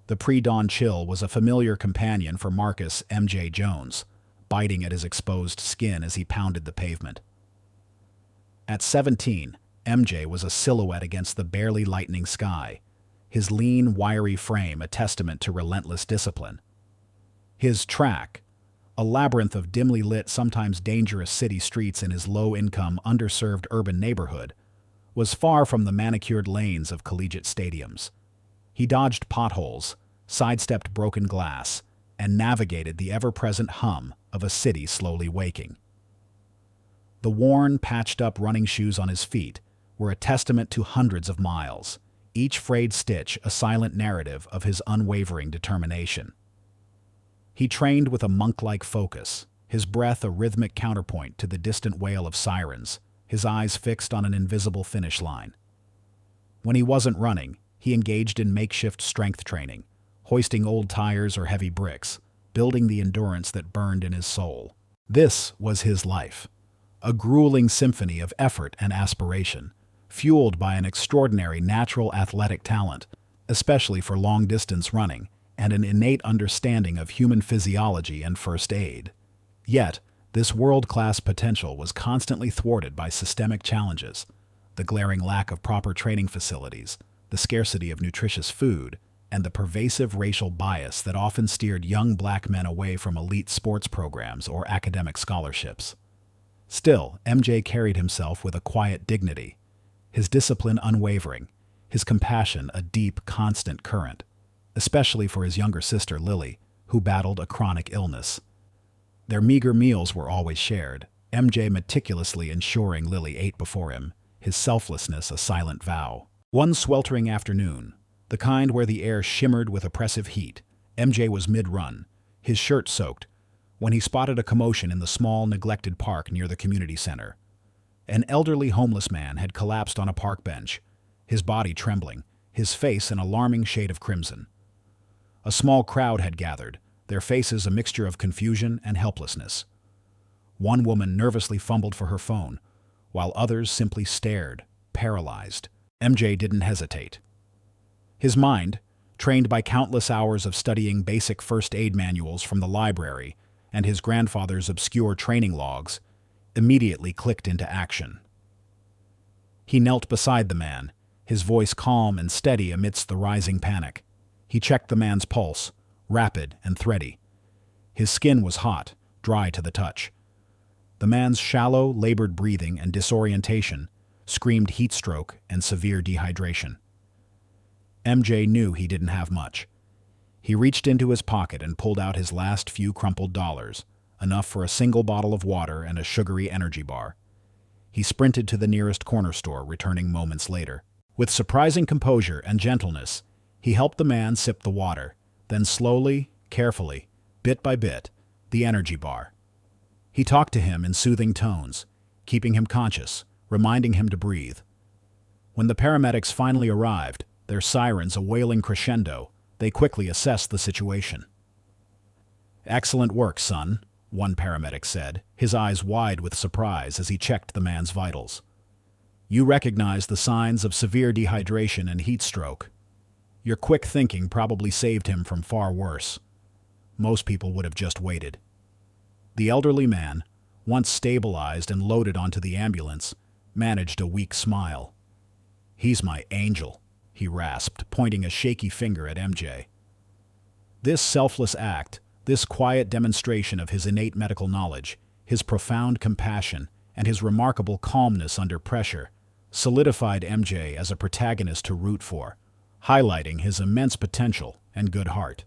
The pre-dawn chill was a familiar companion for Marcus M.J. Jones, biting at his exposed skin as he pounded the pavement. At 17, MJ was a silhouette against the barely lightening sky, his lean, wiry frame a testament to relentless discipline. His track, a labyrinth of dimly lit, sometimes dangerous city streets in his low-income, underserved urban neighborhood, was far from the manicured lanes of collegiate stadiums. He dodged potholes, sidestepped broken glass, and navigated the ever-present hum of a city slowly waking. The worn, patched-up running shoes on his feet were a testament to hundreds of miles, each frayed stitch a silent narrative of his unwavering determination. He trained with a monk-like focus, his breath a rhythmic counterpoint to the distant wail of sirens, his eyes fixed on an invisible finish line. When he wasn't running, he engaged in makeshift strength training, hoisting old tires or heavy bricks, building the endurance that burned in his soul. This was his life, a grueling symphony of effort and aspiration, fueled by an extraordinary natural athletic talent, especially for long-distance running, and an innate understanding of human physiology and first aid. Yet, this world-class potential was constantly thwarted by systemic challenges: the glaring lack of proper training facilities, the scarcity of nutritious food, and the pervasive racial bias that often steered young black men away from elite sports programs or academic scholarships. Still, MJ carried himself with a quiet dignity, his discipline unwavering, his compassion a deep, constant current, especially for his younger sister Lily, who battled a chronic illness. Their meager meals were always shared, MJ meticulously ensuring Lily ate before him, his selflessness a silent vow. One sweltering afternoon, the kind where the air shimmered with oppressive heat, MJ was mid-run, his shirt soaked, when he spotted a commotion in the small, neglected park near the community center. An elderly homeless man had collapsed on a park bench, his body trembling, his face an alarming shade of crimson. A small crowd had gathered, their faces a mixture of confusion and helplessness. One woman nervously fumbled for her phone, while others simply stared, paralyzed. MJ didn't hesitate. His mind, trained by countless hours of studying basic first aid manuals from the library and his grandfather's obscure training logs, immediately clicked into action. He knelt beside the man, his voice calm and steady amidst the rising panic. He checked the man's pulse, rapid and thready. His skin was hot, dry to the touch. The man's shallow, labored breathing and disorientation screamed heat stroke and severe dehydration. MJ knew he didn't have much. He reached into his pocket and pulled out his last few crumpled dollars, enough for a single bottle of water and a sugary energy bar. He sprinted to the nearest corner store, returning moments later. With surprising composure and gentleness, he helped the man sip the water, then slowly, carefully, bit by bit, the energy bar. He talked to him in soothing tones, keeping him conscious, reminding him to breathe. When the paramedics finally arrived, their sirens a wailing crescendo, they quickly assessed the situation. "Excellent work, son," one paramedic said, his eyes wide with surprise as he checked the man's vitals. "You recognize the signs of severe dehydration and heat stroke. Your quick thinking probably saved him from far worse. Most people would have just waited." The elderly man, once stabilized and loaded onto the ambulance, managed a weak smile. "He's my angel," he rasped, pointing a shaky finger at MJ. This selfless act, this quiet demonstration of his innate medical knowledge, his profound compassion, and his remarkable calmness under pressure, solidified MJ as a protagonist to root for, highlighting his immense potential and good heart.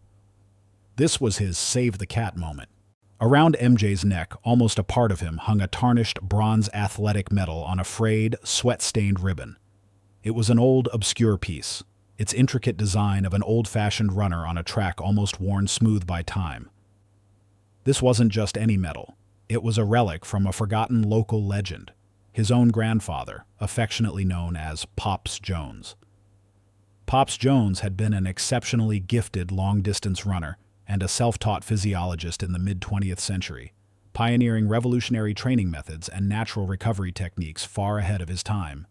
This was his save the cat moment. Around MJ's neck, almost a part of him, hung a tarnished bronze athletic medal on a frayed, sweat-stained ribbon. It was an old, obscure piece, its intricate design of an old-fashioned runner on a track almost worn smooth by time. This wasn't just any medal. It was a relic from a forgotten local legend, his own grandfather, affectionately known as Pops Jones. Pops Jones had been an exceptionally gifted long-distance runner and a self-taught physiologist in the mid-20th century, pioneering revolutionary training methods and natural recovery techniques far ahead of his time.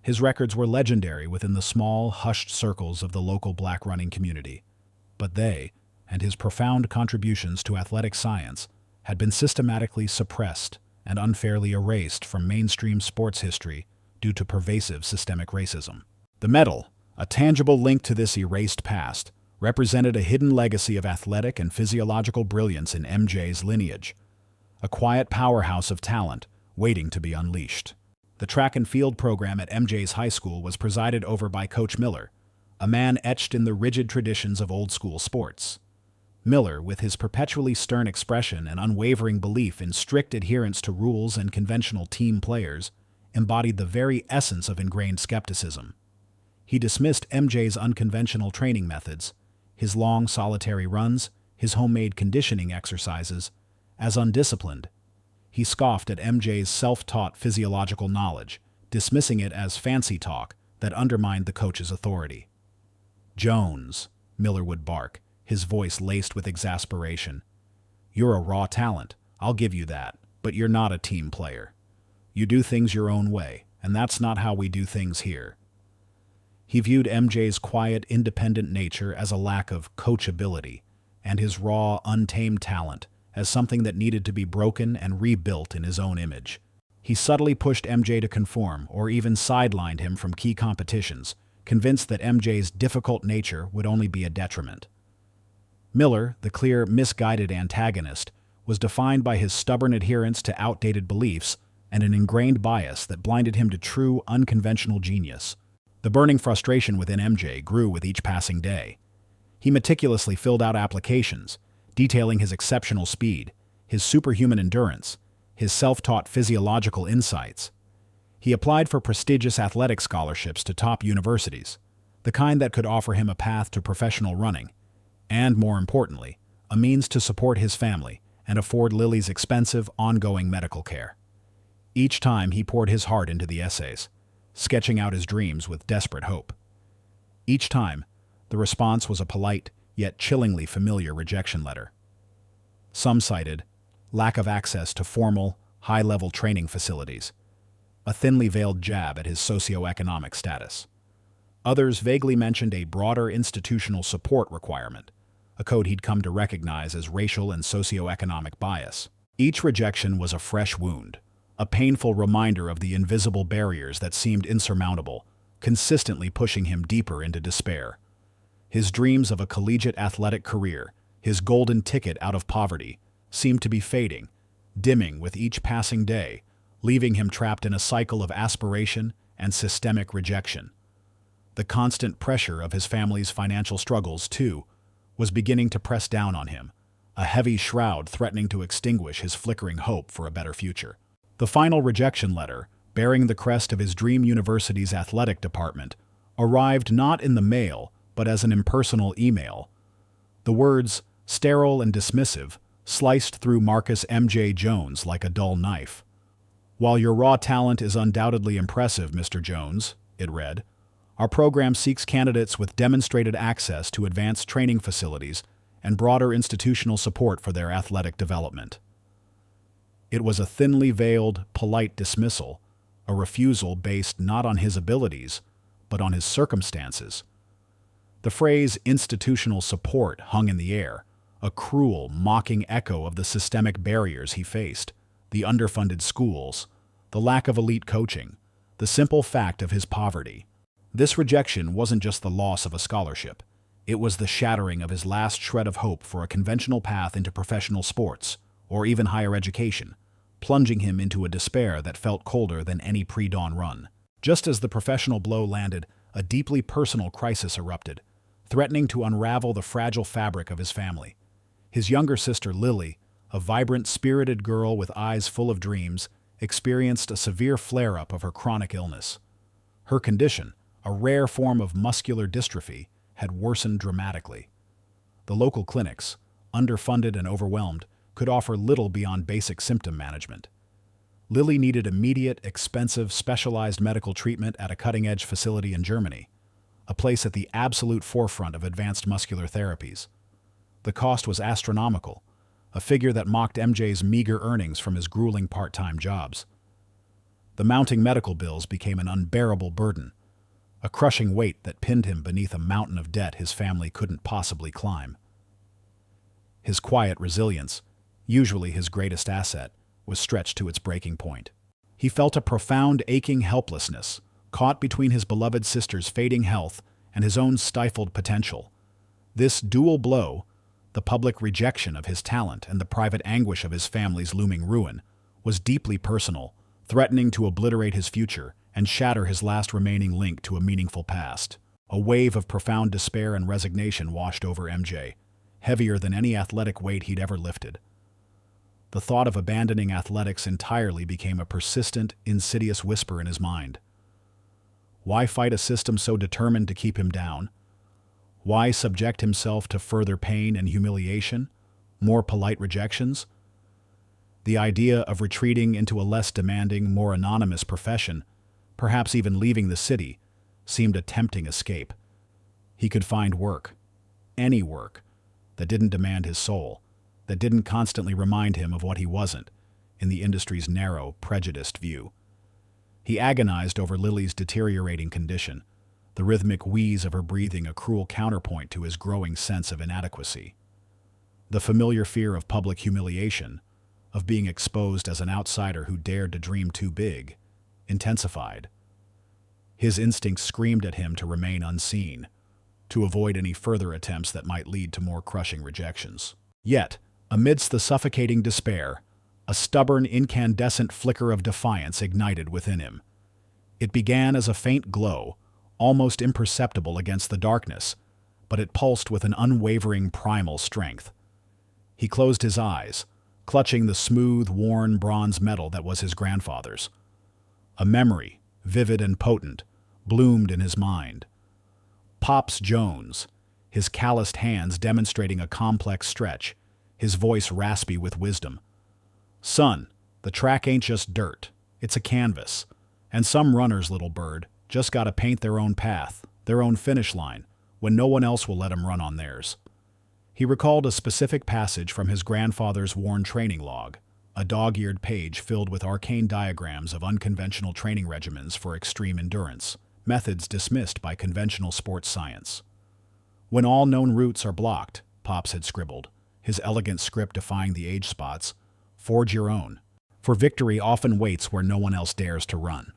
His records were legendary within the small, hushed circles of the local black running community. but they, and his profound contributions to athletic science, had been systematically suppressed and unfairly erased from mainstream sports history due to pervasive systemic racism. The medal, a tangible link to this erased past, represented a hidden legacy of athletic and physiological brilliance in MJ's lineage, a quiet powerhouse of talent waiting to be unleashed. The track and field program at MJ's high school was presided over by Coach Miller, a man etched in the rigid traditions of old-school sports. Miller, with his perpetually stern expression and unwavering belief in strict adherence to rules and conventional team players, embodied the very essence of ingrained skepticism. He dismissed MJ's unconventional training methods, his long solitary runs, his homemade conditioning exercises, as undisciplined. He scoffed at MJ's self-taught physiological knowledge, dismissing it as fancy talk that undermined the coach's authority. "Jones," Miller would bark, his voice laced with exasperation. "You're a raw talent, I'll give you that, but you're not a team player. You do things your own way, and that's not how we do things here." He viewed MJ's quiet, independent nature as a lack of coachability, and his raw, untamed talent as something that needed to be broken and rebuilt in his own image. He subtly pushed MJ to conform, or even sidelined him from key competitions, convinced that MJ's difficult nature would only be a detriment. Miller, the clear, misguided antagonist, was defined by his stubborn adherence to outdated beliefs and an ingrained bias that blinded him to true, unconventional genius. The burning frustration within MJ grew with each passing day. He meticulously filled out applications, detailing his exceptional speed, his superhuman endurance, his self-taught physiological insights. He applied for prestigious athletic scholarships to top universities, the kind that could offer him a path to professional running, and, more importantly, a means to support his family and afford Lily's expensive, ongoing medical care. Each time he poured his heart into the essays, sketching out his dreams with desperate hope. Each time, the response was a polite, yet chillingly familiar rejection letter. Some cited lack of access to formal, high-level training facilities, a thinly veiled jab at his socioeconomic status. Others vaguely mentioned a broader institutional support requirement, a code he'd come to recognize as racial and socioeconomic bias. Each rejection was a fresh wound, a painful reminder of the invisible barriers that seemed insurmountable, consistently pushing him deeper into despair. His dreams of a collegiate athletic career, his golden ticket out of poverty, seemed to be fading, dimming with each passing day, leaving him trapped in a cycle of aspiration and systemic rejection. The constant pressure of his family's financial struggles, too, was beginning to press down on him, a heavy shroud threatening to extinguish his flickering hope for a better future. The final rejection letter, bearing the crest of his dream university's athletic department, arrived not in the mail, but as an impersonal email. The words, sterile and dismissive, sliced through Marcus M.J. Jones like a dull knife. "While your raw talent is undoubtedly impressive, Mr. Jones," it read, "our program seeks candidates with demonstrated access to advanced training facilities and broader institutional support for their athletic development." It was a thinly veiled, polite dismissal, a refusal based not on his abilities, but on his circumstances. The phrase institutional support hung in the air, a cruel, mocking echo of the systemic barriers he faced, the underfunded schools, the lack of elite coaching, the simple fact of his poverty. This rejection wasn't just the loss of a scholarship. It was the shattering of his last shred of hope for a conventional path into professional sports, or even higher education, plunging him into a despair that felt colder than any pre-dawn run. Just as the professional blow landed, a deeply personal crisis erupted, threatening to unravel the fragile fabric of his family. His younger sister, Lily, a vibrant, spirited girl with eyes full of dreams, experienced a severe flare-up of her chronic illness. Her condition, a rare form of muscular dystrophy, had worsened dramatically. The local clinics, underfunded and overwhelmed, could offer little beyond basic symptom management. Lily needed immediate, expensive, specialized medical treatment at a cutting-edge facility in Germany, a place at the absolute forefront of advanced muscular therapies. The cost was astronomical, a figure that mocked MJ's meager earnings from his grueling part-time jobs. The mounting medical bills became an unbearable burden, a crushing weight that pinned him beneath a mountain of debt his family couldn't possibly climb. His quiet resilience, usually his greatest asset, was stretched to its breaking point. He felt a profound aching helplessness, caught between his beloved sister's fading health and his own stifled potential. This dual blow, the public rejection of his talent and the private anguish of his family's looming ruin, was deeply personal, threatening to obliterate his future and shatter his last remaining link to a meaningful past. A wave of profound despair and resignation washed over MJ, heavier than any athletic weight he'd ever lifted. The thought of abandoning athletics entirely became a persistent, insidious whisper in his mind. Why fight a system so determined to keep him down? Why subject himself to further pain and humiliation, more polite rejections? The idea of retreating into a less demanding, more anonymous profession, perhaps even leaving the city, seemed a tempting escape. He could find work, any work, that didn't demand his soul, that didn't constantly remind him of what he wasn't, in the industry's narrow, prejudiced view. He agonized over Lily's deteriorating condition, the rhythmic wheeze of her breathing a cruel counterpoint to his growing sense of inadequacy. The familiar fear of public humiliation, of being exposed as an outsider who dared to dream too big, intensified. His instincts screamed at him to remain unseen, to avoid any further attempts that might lead to more crushing rejections. Yet, amidst the suffocating despair, a stubborn, incandescent flicker of defiance ignited within him. It began as a faint glow, almost imperceptible against the darkness, but it pulsed with an unwavering primal strength. He closed his eyes, clutching the smooth, worn bronze medal that was his grandfather's. A memory, vivid and potent, bloomed in his mind. Pops Jones, his calloused hands demonstrating a complex stretch, his voice raspy with wisdom. "Son, the track ain't just dirt, it's a canvas. And some runners, little bird, just gotta paint their own path, their own finish line, when no one else will let 'em run on theirs." He recalled a specific passage from his grandfather's worn training log, a dog-eared page filled with arcane diagrams of unconventional training regimens for extreme endurance, methods dismissed by conventional sports science. "When all known routes are blocked," Pops had scribbled, his elegant script defying the age spots, "forge your own, for victory often waits where no one else dares to run."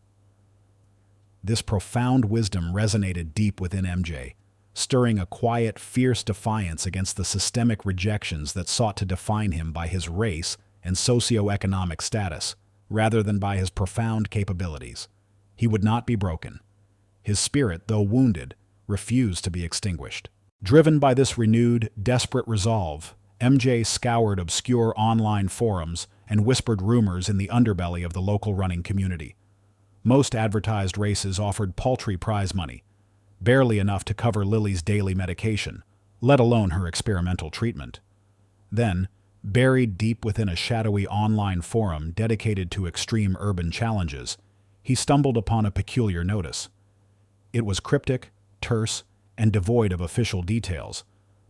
This profound wisdom resonated deep within MJ, stirring a quiet, fierce defiance against the systemic rejections that sought to define him by his race and socioeconomic status, rather than by his profound capabilities. He would not be broken. His spirit, though wounded, refused to be extinguished. Driven by this renewed, desperate resolve, MJ scoured obscure online forums and whispered rumors in the underbelly of the local running community. Most advertised races offered paltry prize money, barely enough to cover Lily's daily medication, let alone her experimental treatment. Then, buried deep within a shadowy online forum dedicated to extreme urban challenges, he stumbled upon a peculiar notice. It was cryptic, terse, and devoid of official details,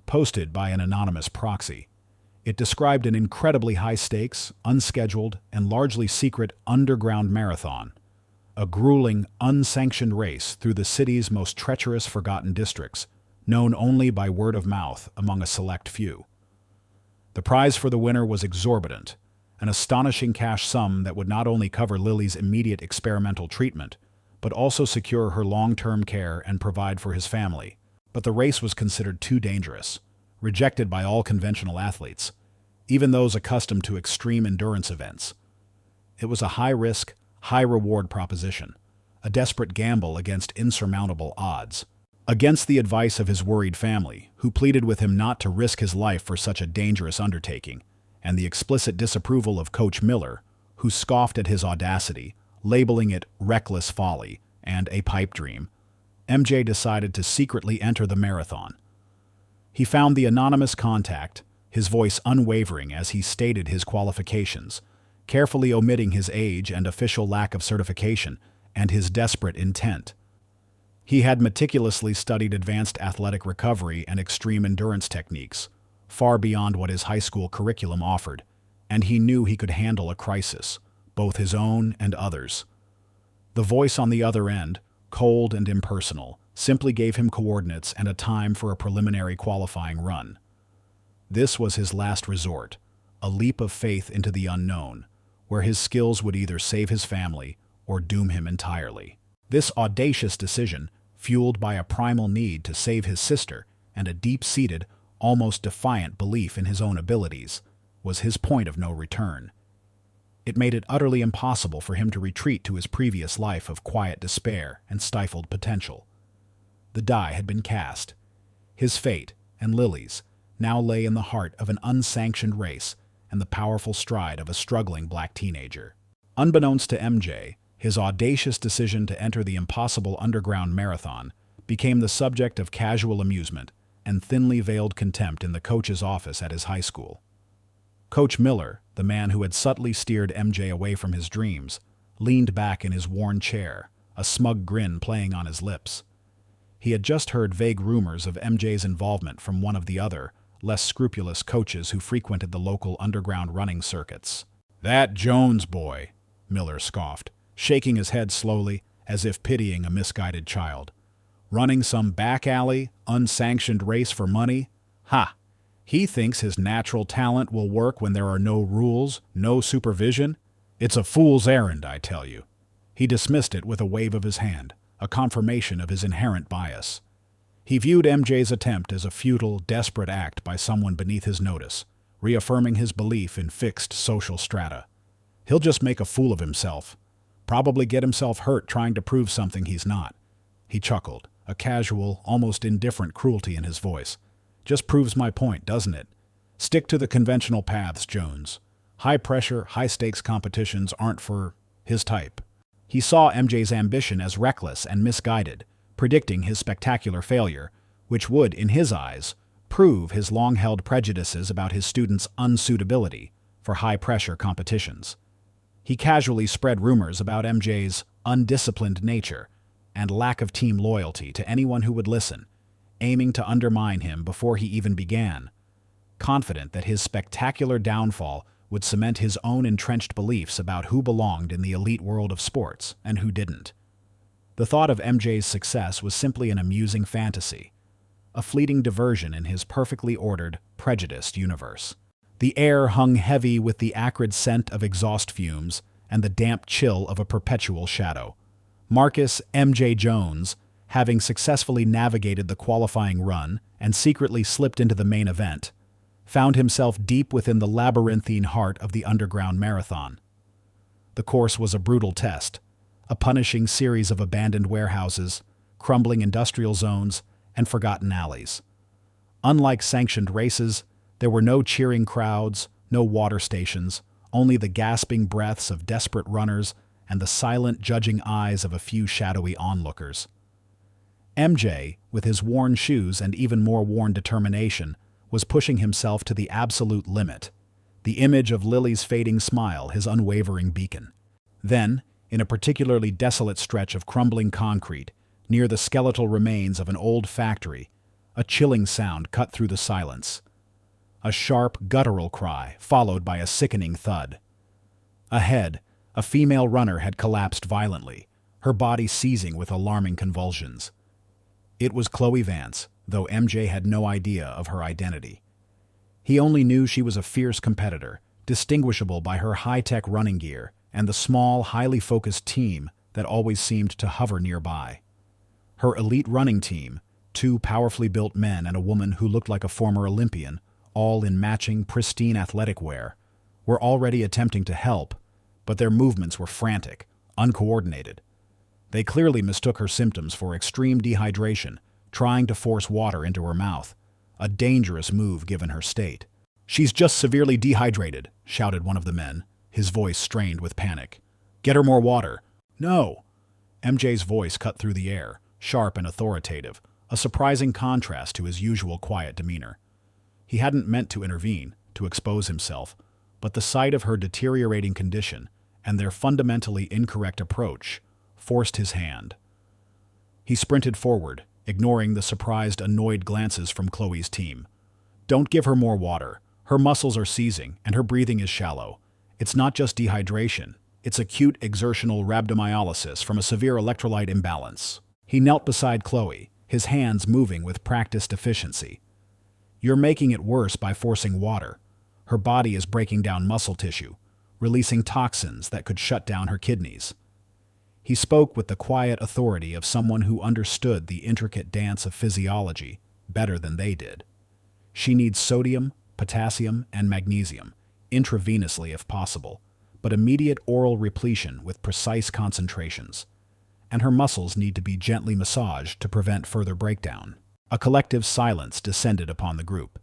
posted by an anonymous proxy. It described an incredibly high-stakes, unscheduled, and largely secret underground marathon, a grueling, unsanctioned race through the city's most treacherous forgotten districts, known only by word of mouth among a select few. The prize for the winner was exorbitant, an astonishing cash sum that would not only cover Lily's immediate experimental treatment, but also secure her long-term care and provide for his family. But the race was considered too dangerous, rejected by all conventional athletes, even those accustomed to extreme endurance events. It was a high-risk, high-reward proposition, a desperate gamble against insurmountable odds. Against the advice of his worried family, who pleaded with him not to risk his life for such a dangerous undertaking, and the explicit disapproval of Coach Miller, who scoffed at his audacity, labeling it reckless folly and a pipe dream, MJ decided to secretly enter the marathon. He found the anonymous contact, his voice unwavering as he stated his qualifications, carefully omitting his age and official lack of certification, and his desperate intent. He had meticulously studied advanced athletic recovery and extreme endurance techniques, far beyond what his high school curriculum offered, and he knew he could handle a crisis, both his own and others. The voice on the other end, cold and impersonal, simply gave him coordinates and a time for a preliminary qualifying run. This was his last resort, a leap of faith into the unknown, where his skills would either save his family or doom him entirely. This audacious decision, fueled by a primal need to save his sister and a deep-seated, almost defiant belief in his own abilities, was his point of no return. It made it utterly impossible for him to retreat to his previous life of quiet despair and stifled potential. The die had been cast. His fate, and Lily's, now lay in the heart of an unsanctioned race and the powerful stride of a struggling black teenager. Unbeknownst to MJ, his audacious decision to enter the impossible underground marathon became the subject of casual amusement and thinly veiled contempt in the coach's office at his high school. Coach Miller, the man who had subtly steered MJ away from his dreams, leaned back in his worn chair, a smug grin playing on his lips. He had just heard vague rumors of MJ's involvement from one of the other, less scrupulous coaches who frequented the local underground running circuits. "That Jones boy," Miller scoffed, shaking his head slowly, as if pitying a misguided child. "Running some back alley, unsanctioned race for money? Ha! He thinks his natural talent will work when there are no rules, no supervision? It's a fool's errand, I tell you." He dismissed it with a wave of his hand, a confirmation of his inherent bias. He viewed MJ's attempt as a futile, desperate act by someone beneath his notice, reaffirming his belief in fixed social strata. He'll just make a fool of himself, probably get himself hurt trying to prove something he's not. He chuckled, a casual, almost indifferent cruelty in his voice. "Just proves my point, doesn't it? Stick to the conventional paths, Jones. High-pressure, high-stakes competitions aren't for his type." He saw MJ's ambition as reckless and misguided, predicting his spectacular failure, which would, in his eyes, prove his long-held prejudices about his students' unsuitability for high-pressure competitions. He casually spread rumors about MJ's undisciplined nature and lack of team loyalty to anyone who would listen, aiming to undermine him before he even began, confident that his spectacular downfall would cement his own entrenched beliefs about who belonged in the elite world of sports and who didn't. The thought of MJ's success was simply an amusing fantasy, a fleeting diversion in his perfectly ordered, prejudiced universe. The air hung heavy with the acrid scent of exhaust fumes and the damp chill of a perpetual shadow. Marcus M.J. Jones, having successfully navigated the qualifying run and secretly slipped into the main event, found himself deep within the labyrinthine heart of the underground marathon. The course was a brutal test, a punishing series of abandoned warehouses, crumbling industrial zones, and forgotten alleys. Unlike sanctioned races, there were no cheering crowds, no water stations, only the gasping breaths of desperate runners and the silent, judging eyes of a few shadowy onlookers. MJ, with his worn shoes and even more worn determination, was pushing himself to the absolute limit, the image of Lily's fading smile his unwavering beacon. Then, in a particularly desolate stretch of crumbling concrete, near the skeletal remains of an old factory, a chilling sound cut through the silence. A sharp, guttural cry, followed by a sickening thud. Ahead, a female runner had collapsed violently, her body seizing with alarming convulsions. It was Chloe Vance, though MJ had no idea of her identity. He only knew she was a fierce competitor, distinguishable by her high-tech running gear and the small, highly focused team that always seemed to hover nearby. Her elite running team, two powerfully built men and a woman who looked like a former Olympian, all in matching, pristine athletic wear, were already attempting to help, but their movements were frantic, uncoordinated. They clearly mistook her symptoms for extreme dehydration, trying to force water into her mouth, a dangerous move given her state. "She's just severely dehydrated," shouted one of the men, his voice strained with panic. "Get her more water." "No!" MJ's voice cut through the air, sharp and authoritative, a surprising contrast to his usual quiet demeanor. He hadn't meant to intervene, to expose himself, but the sight of her deteriorating condition and their fundamentally incorrect approach forced his hand. He sprinted forward, ignoring the surprised, annoyed glances from Chloe's team. "Don't give her more water. Her muscles are seizing, and her breathing is shallow. It's not just dehydration. It's acute exertional rhabdomyolysis from a severe electrolyte imbalance." He knelt beside Chloe, his hands moving with practiced efficiency. "You're making it worse by forcing water. Her body is breaking down muscle tissue, releasing toxins that could shut down her kidneys." He spoke with the quiet authority of someone who understood the intricate dance of physiology better than they did. "She needs sodium, potassium, and magnesium, intravenously if possible, but immediate oral repletion with precise concentrations. And her muscles need to be gently massaged to prevent further breakdown." A collective silence descended upon the group.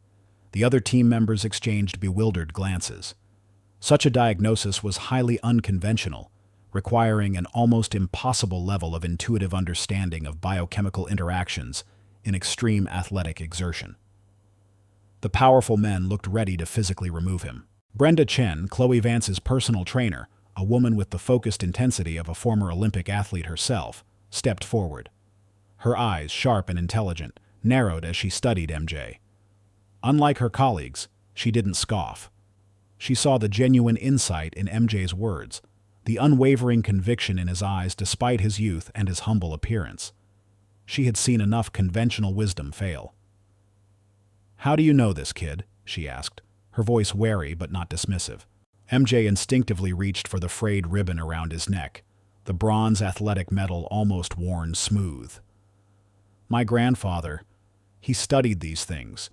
The other team members exchanged bewildered glances. Such a diagnosis was highly unconventional, requiring an almost impossible level of intuitive understanding of biochemical interactions in extreme athletic exertion. The powerful men looked ready to physically remove him. Brenda Chen, Chloe Vance's personal trainer, a woman with the focused intensity of a former Olympic athlete herself, stepped forward. Her eyes, sharp and intelligent, narrowed as she studied MJ. Unlike her colleagues, she didn't scoff. She saw the genuine insight in MJ's words, the unwavering conviction in his eyes despite his youth and his humble appearance. She had seen enough conventional wisdom fail. "How do you know this, kid?" she asked, her voice wary but not dismissive. MJ instinctively reached for the frayed ribbon around his neck, the bronze athletic medal almost worn smooth. "My grandfather, he studied these things.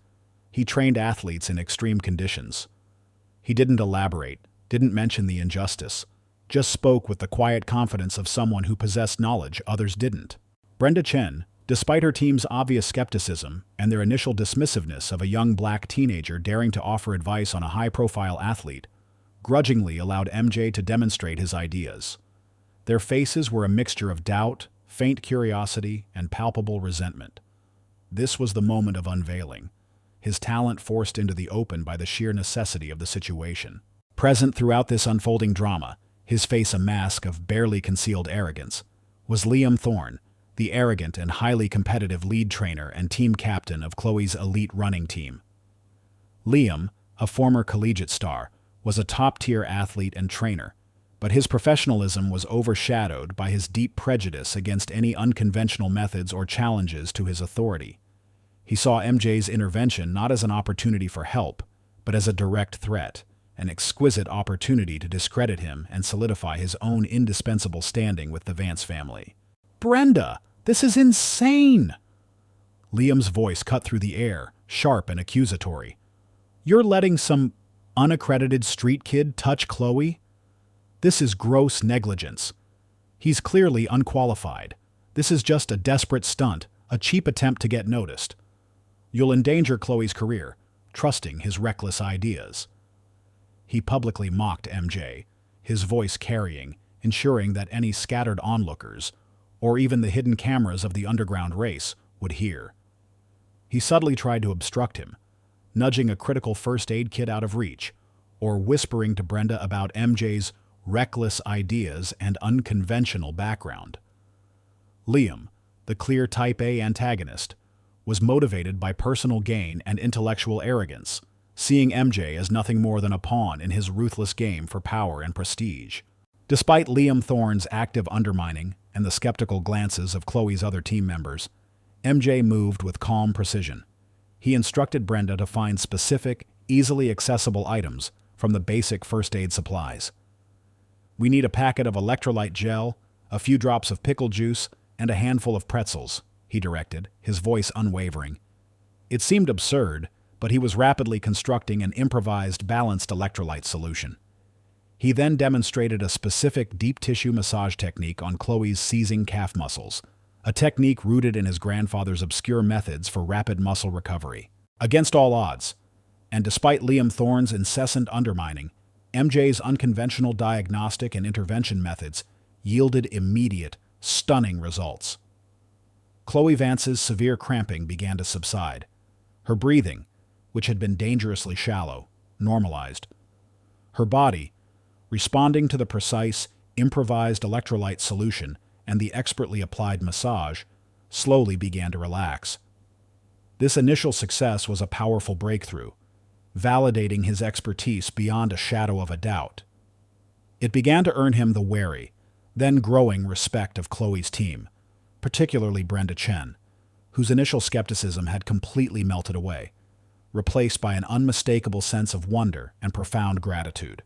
He trained athletes in extreme conditions." He didn't elaborate, didn't mention the injustice, just spoke with the quiet confidence of someone who possessed knowledge others didn't. Brenda Chen, despite her team's obvious skepticism and their initial dismissiveness of a young black teenager daring to offer advice on a high-profile athlete, grudgingly allowed MJ to demonstrate his ideas. Their faces were a mixture of doubt, faint curiosity, and palpable resentment. This was the moment of unveiling, his talent forced into the open by the sheer necessity of the situation. Present throughout this unfolding drama, his face a mask of barely concealed arrogance, was Liam Thorne, the arrogant and highly competitive lead trainer and team captain of Chloe's elite running team. Liam, a former collegiate star, was a top-tier athlete and trainer, but his professionalism was overshadowed by his deep prejudice against any unconventional methods or challenges to his authority. He saw MJ's intervention not as an opportunity for help, but as a direct threat, an exquisite opportunity to discredit him and solidify his own indispensable standing with the Vance family. "Brenda, this is insane!" Liam's voice cut through the air, sharp and accusatory. "You're letting some unaccredited street kid touch Chloe? This is gross negligence. He's clearly unqualified. This is just a desperate stunt, a cheap attempt to get noticed. You'll endanger Chloe's career, trusting his reckless ideas." He publicly mocked MJ, his voice carrying, ensuring that any scattered onlookers, or even the hidden cameras of the underground race, would hear. He subtly tried to obstruct him, nudging a critical first aid kit out of reach, or whispering to Brenda about MJ's reckless ideas and unconventional background. Liam, the clear Type A antagonist, was motivated by personal gain and intellectual arrogance, seeing MJ as nothing more than a pawn in his ruthless game for power and prestige. Despite Liam Thorne's active undermining and the skeptical glances of Chloe's other team members, MJ moved with calm precision. He instructed Brenda to find specific, easily accessible items from the basic first aid supplies. "We need a packet of electrolyte gel, a few drops of pickle juice, and a handful of pretzels," he directed, his voice unwavering. It seemed absurd, but he was rapidly constructing an improvised, balanced electrolyte solution. He then demonstrated a specific deep tissue massage technique on Chloe's seizing calf muscles, a technique rooted in his grandfather's obscure methods for rapid muscle recovery. Against all odds, and despite Liam Thorne's incessant undermining, MJ's unconventional diagnostic and intervention methods yielded immediate, stunning results. Chloe Vance's severe cramping began to subside. Her breathing, which had been dangerously shallow, normalized. Her body, responding to the precise, improvised electrolyte solution and the expertly applied massage, slowly began to relax. This initial success was a powerful breakthrough, validating his expertise beyond a shadow of a doubt. It began to earn him the wary, then growing respect of Chloe's team, particularly Brenda Chen, whose initial skepticism had completely melted away, replaced by an unmistakable sense of wonder and profound gratitude.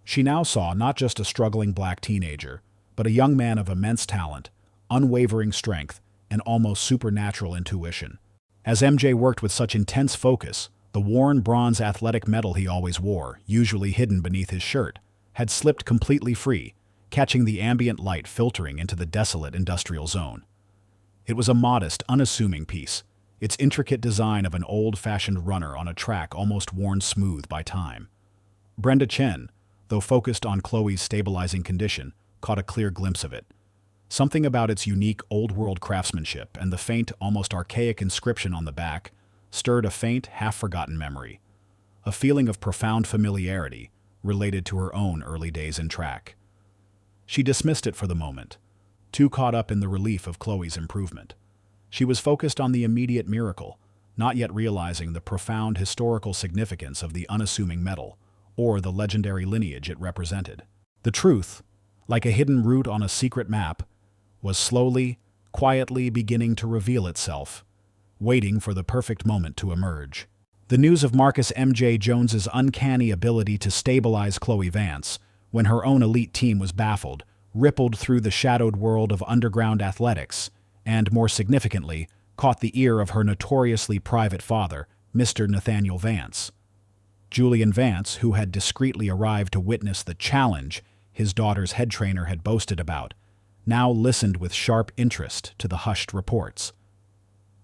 She now saw not just a struggling black teenager, but a young man of immense talent, unwavering strength, and almost supernatural intuition. As MJ worked with such intense focus, the worn bronze athletic medal he always wore, usually hidden beneath his shirt, had slipped completely free, catching the ambient light filtering into the desolate industrial zone. It was a modest, unassuming piece, its intricate design of an old-fashioned runner on a track almost worn smooth by time. Brenda Chen, though focused on Chloe's stabilizing condition, caught a clear glimpse of it. Something about its unique old-world craftsmanship and the faint, almost archaic inscription on the back stirred a faint, half-forgotten memory, a feeling of profound familiarity related to her own early days in track. She dismissed it for the moment, too caught up in the relief of Chloe's improvement. She was focused on the immediate miracle, not yet realizing the profound historical significance of the unassuming medal, or the legendary lineage it represented. The truth, like a hidden route on a secret map, was slowly, quietly beginning to reveal itself, waiting for the perfect moment to emerge. The news of Marcus M.J. Jones's uncanny ability to stabilize Chloe Vance, when her own elite team was baffled, rippled through the shadowed world of underground athletics, and, more significantly, caught the ear of her notoriously private father, Mr. Nathaniel Vance. Julian Vance, who had discreetly arrived to witness the challenge his daughter's head trainer had boasted about, now listened with sharp interest to the hushed reports.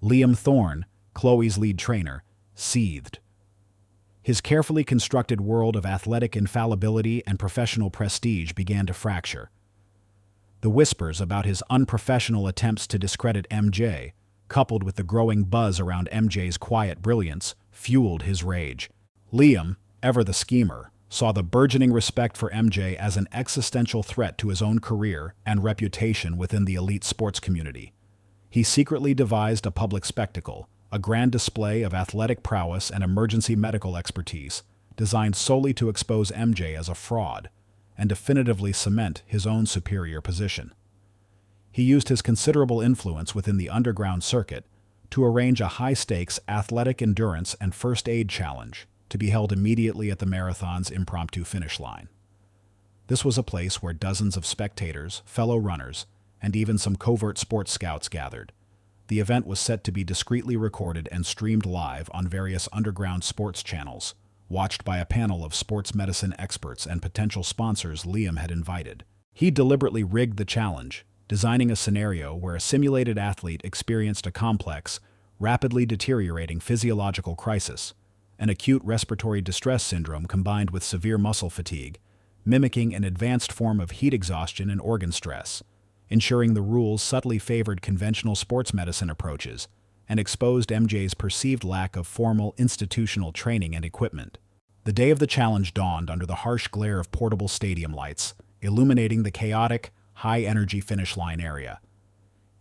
Liam Thorne, Chloe's lead trainer, seethed. His carefully constructed world of athletic infallibility and professional prestige began to fracture. The whispers about his unprofessional attempts to discredit MJ, coupled with the growing buzz around MJ's quiet brilliance, fueled his rage. Liam, ever the schemer, saw the burgeoning respect for MJ as an existential threat to his own career and reputation within the elite sports community. He secretly devised a public spectacle, a grand display of athletic prowess and emergency medical expertise, designed solely to expose MJ as a fraud and definitively cement his own superior position. He used his considerable influence within the underground circuit to arrange a high-stakes athletic endurance and first aid challenge to be held immediately at the marathon's impromptu finish line. This was a place where dozens of spectators, fellow runners, and even some covert sports scouts gathered. The event was set to be discreetly recorded and streamed live on various underground sports channels, watched by a panel of sports medicine experts and potential sponsors Liam had invited. He deliberately rigged the challenge, designing a scenario where a simulated athlete experienced a complex, rapidly deteriorating physiological crisis, an acute respiratory distress syndrome combined with severe muscle fatigue, mimicking an advanced form of heat exhaustion and organ stress, ensuring the rules subtly favored conventional sports medicine approaches and exposed MJ's perceived lack of formal institutional training and equipment. The day of the challenge dawned under the harsh glare of portable stadium lights, illuminating the chaotic, high-energy finish line area.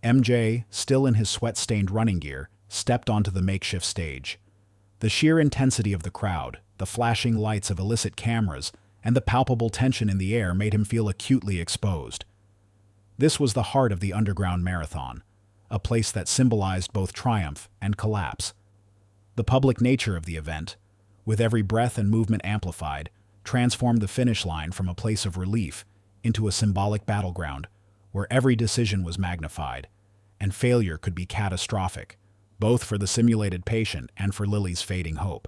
MJ, still in his sweat-stained running gear, stepped onto the makeshift stage. The sheer intensity of the crowd, the flashing lights of illicit cameras, and the palpable tension in the air made him feel acutely exposed. This was the heart of the underground marathon, a place that symbolized both triumph and collapse. The public nature of the event, with every breath and movement amplified, transformed the finish line from a place of relief into a symbolic battleground where every decision was magnified, and failure could be catastrophic, both for the simulated patient and for Lily's fading hope.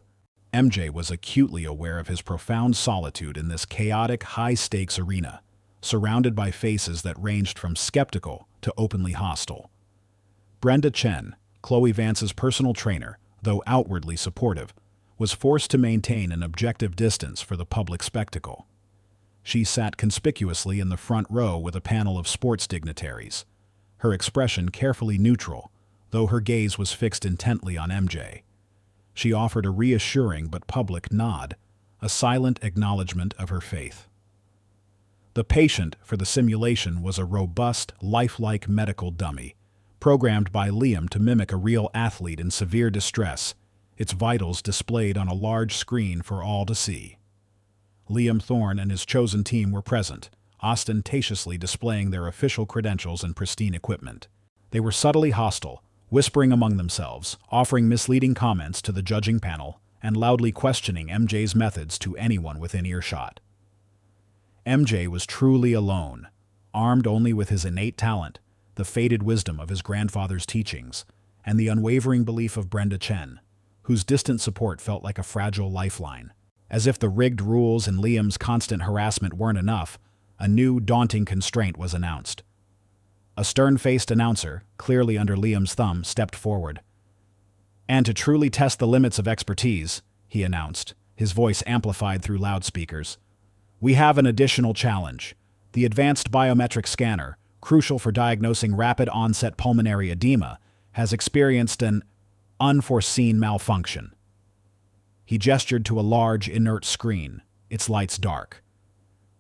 MJ was acutely aware of his profound solitude in this chaotic, high-stakes arena, surrounded by faces that ranged from skeptical to openly hostile. Brenda Chen, Chloe Vance's personal trainer, though outwardly supportive, was forced to maintain an objective distance for the public spectacle. She sat conspicuously in the front row with a panel of sports dignitaries, her expression carefully neutral, though her gaze was fixed intently on MJ. She offered a reassuring but public nod, a silent acknowledgement of her faith. The patient for the simulation was a robust, lifelike medical dummy, programmed by Liam to mimic a real athlete in severe distress, its vitals displayed on a large screen for all to see. Liam Thorne and his chosen team were present, ostentatiously displaying their official credentials and pristine equipment. They were subtly hostile, whispering among themselves, offering misleading comments to the judging panel, and loudly questioning MJ's methods to anyone within earshot. MJ was truly alone, armed only with his innate talent, the faded wisdom of his grandfather's teachings, and the unwavering belief of Brenda Chen, whose distant support felt like a fragile lifeline. As if the rigged rules and Liam's constant harassment weren't enough, a new, daunting constraint was announced. A stern-faced announcer, clearly under Liam's thumb, stepped forward. "And to truly test the limits of expertise," he announced, his voice amplified through loudspeakers, "we have an additional challenge. The advanced biometric scanner, crucial for diagnosing rapid-onset pulmonary edema, has experienced an unforeseen malfunction." He gestured to a large, inert screen, its lights dark.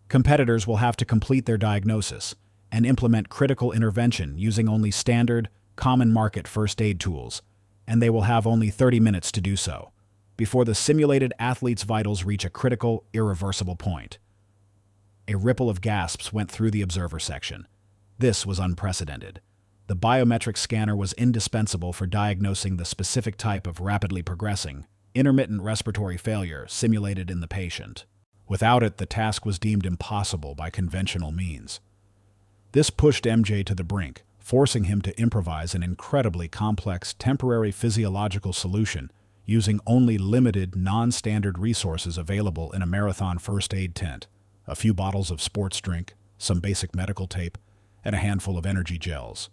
Competitors will have to complete their diagnosis and implement critical intervention using only standard, common market first aid tools, and they will have only 30 minutes to do so, before the simulated athlete's vitals reach a critical, irreversible point. A ripple of gasps went through the observer section. This was unprecedented. The biometric scanner was indispensable for diagnosing the specific type of rapidly progressing, intermittent respiratory failure simulated in the patient. Without it, the task was deemed impossible by conventional means. This pushed MJ to the brink, forcing him to improvise an incredibly complex temporary physiological solution using only limited, non-standard resources available in a marathon first aid tent: a few bottles of sports drink, some basic medical tape, and a handful of energy gels.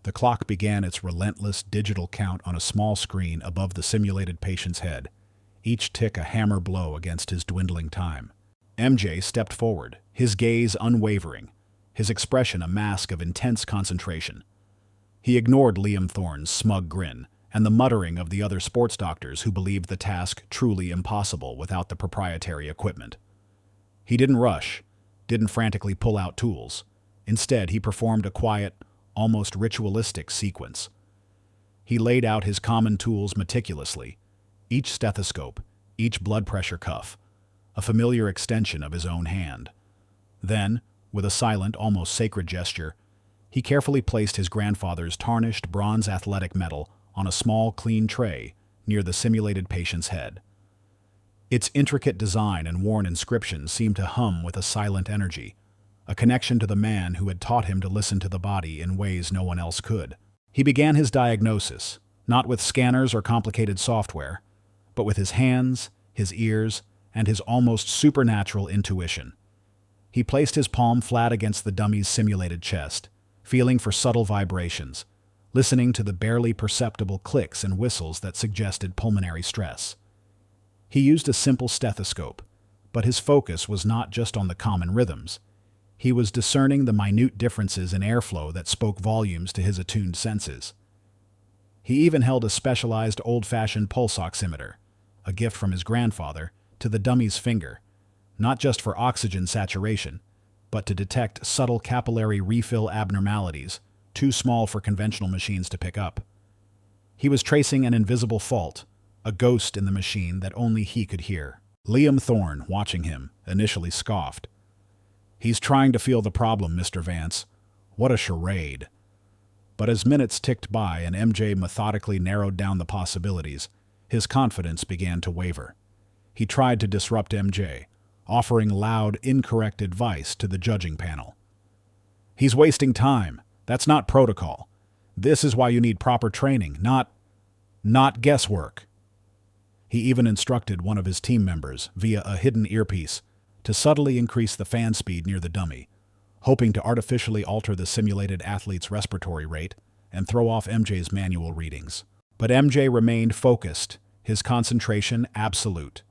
The clock began its relentless digital count on a small screen above the simulated patient's head, each tick a hammer blow against his dwindling time. MJ stepped forward, his gaze unwavering, his expression a mask of intense concentration. He ignored Liam Thorne's smug grin and the muttering of the other sports doctors who believed the task truly impossible without the proprietary equipment. He didn't rush, didn't frantically pull out tools. Instead, he performed a quiet, almost ritualistic sequence. He laid out his common tools meticulously, each stethoscope, each blood pressure cuff, a familiar extension of his own hand. Then, with a silent, almost sacred gesture, he carefully placed his grandfather's tarnished bronze athletic medal on a small, clean tray near the simulated patient's head. Its intricate design and worn inscription seemed to hum with a silent energy, a connection to the man who had taught him to listen to the body in ways no one else could. He began his diagnosis, not with scanners or complicated software, but with his hands, his ears, and his almost supernatural intuition. He placed his palm flat against the dummy's simulated chest, feeling for subtle vibrations, listening to the barely perceptible clicks and whistles that suggested pulmonary stress. He used a simple stethoscope, but his focus was not just on the common rhythms. He was discerning the minute differences in airflow that spoke volumes to his attuned senses. He even held a specialized old-fashioned pulse oximeter, a gift from his grandfather, to the dummy's finger, not just for oxygen saturation, but to detect subtle capillary refill abnormalities, too small for conventional machines to pick up. He was tracing an invisible fault, a ghost in the machine that only he could hear. Liam Thorne, watching him, initially scoffed. "He's trying to feel the problem, Mr. Vance. What a charade." But as minutes ticked by and MJ methodically narrowed down the possibilities, his confidence began to waver. He tried to disrupt MJ, offering loud, incorrect advice to the judging panel. "He's wasting time. That's not protocol. This is why you need proper training, not guesswork." He even instructed one of his team members, via a hidden earpiece, to subtly increase the fan speed near the dummy, hoping to artificially alter the simulated athlete's respiratory rate and throw off MJ's manual readings. But MJ remained focused, his concentration absolute.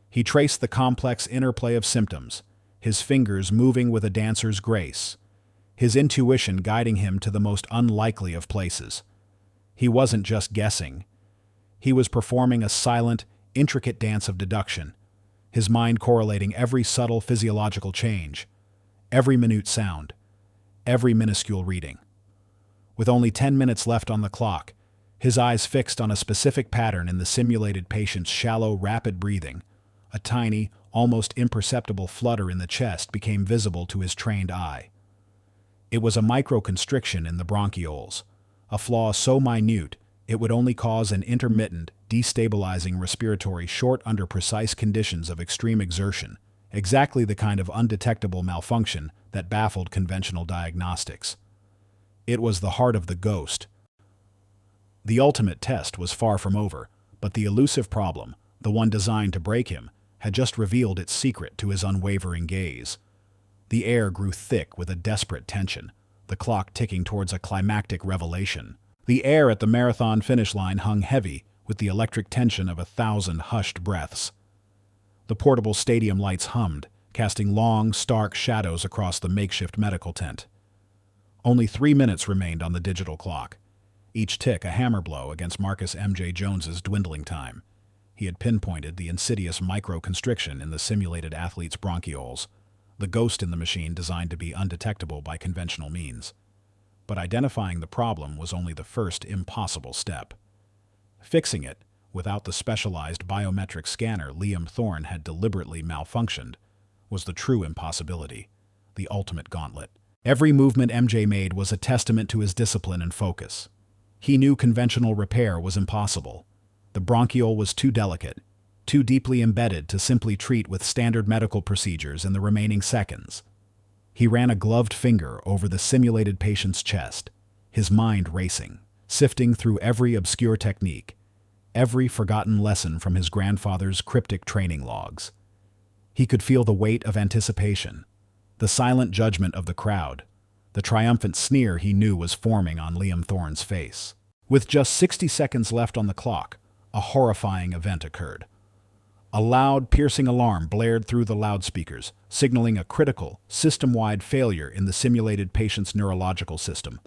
He traced the complex interplay of symptoms, his fingers moving with a dancer's grace, his intuition guiding him to the most unlikely of places. He wasn't just guessing. He was performing a silent, intricate dance of deduction, his mind correlating every subtle physiological change, every minute sound, every minuscule reading. With only 10 minutes left on the clock, his eyes fixed on a specific pattern in the simulated patient's shallow, rapid breathing, a tiny, almost imperceptible flutter in the chest became visible to his trained eye. It was a microconstriction in the bronchioles, a flaw so minute it would only cause an intermittent, destabilizing respiratory short under precise conditions of extreme exertion, exactly the kind of undetectable malfunction that baffled conventional diagnostics. It was the heart of the ghost. The ultimate test was far from over, but the elusive problem, the one designed to break him, had just revealed its secret to his unwavering gaze. The air grew thick with a desperate tension, the clock ticking towards a climactic revelation. The air at the marathon finish line hung heavy with the electric tension of 1,000 hushed breaths. The portable stadium lights hummed, casting long, stark shadows across the makeshift medical tent. Only 3 minutes remained on the digital clock, each tick a hammer blow against Marcus M.J. Jones's dwindling time. He had pinpointed the insidious microconstriction in the simulated athlete's bronchioles, the ghost in the machine designed to be undetectable by conventional means. But identifying the problem was only the first impossible step. Fixing it, without the specialized biometric scanner Liam Thorne had deliberately malfunctioned, was the true impossibility, the ultimate gauntlet. Every movement MJ made was a testament to his discipline and focus. He knew conventional repair was impossible. The bronchiole was too delicate, too deeply embedded to simply treat with standard medical procedures in the remaining seconds. He ran a gloved finger over the simulated patient's chest, his mind racing, sifting through every obscure technique, every forgotten lesson from his grandfather's cryptic training logs. He could feel the weight of anticipation, the silent judgment of the crowd, the triumphant sneer he knew was forming on Liam Thorne's face. With just 60 seconds left on the clock, a horrifying event occurred. A loud, piercing alarm blared through the loudspeakers, signaling a critical, system-wide failure in the simulated patient's neurological system.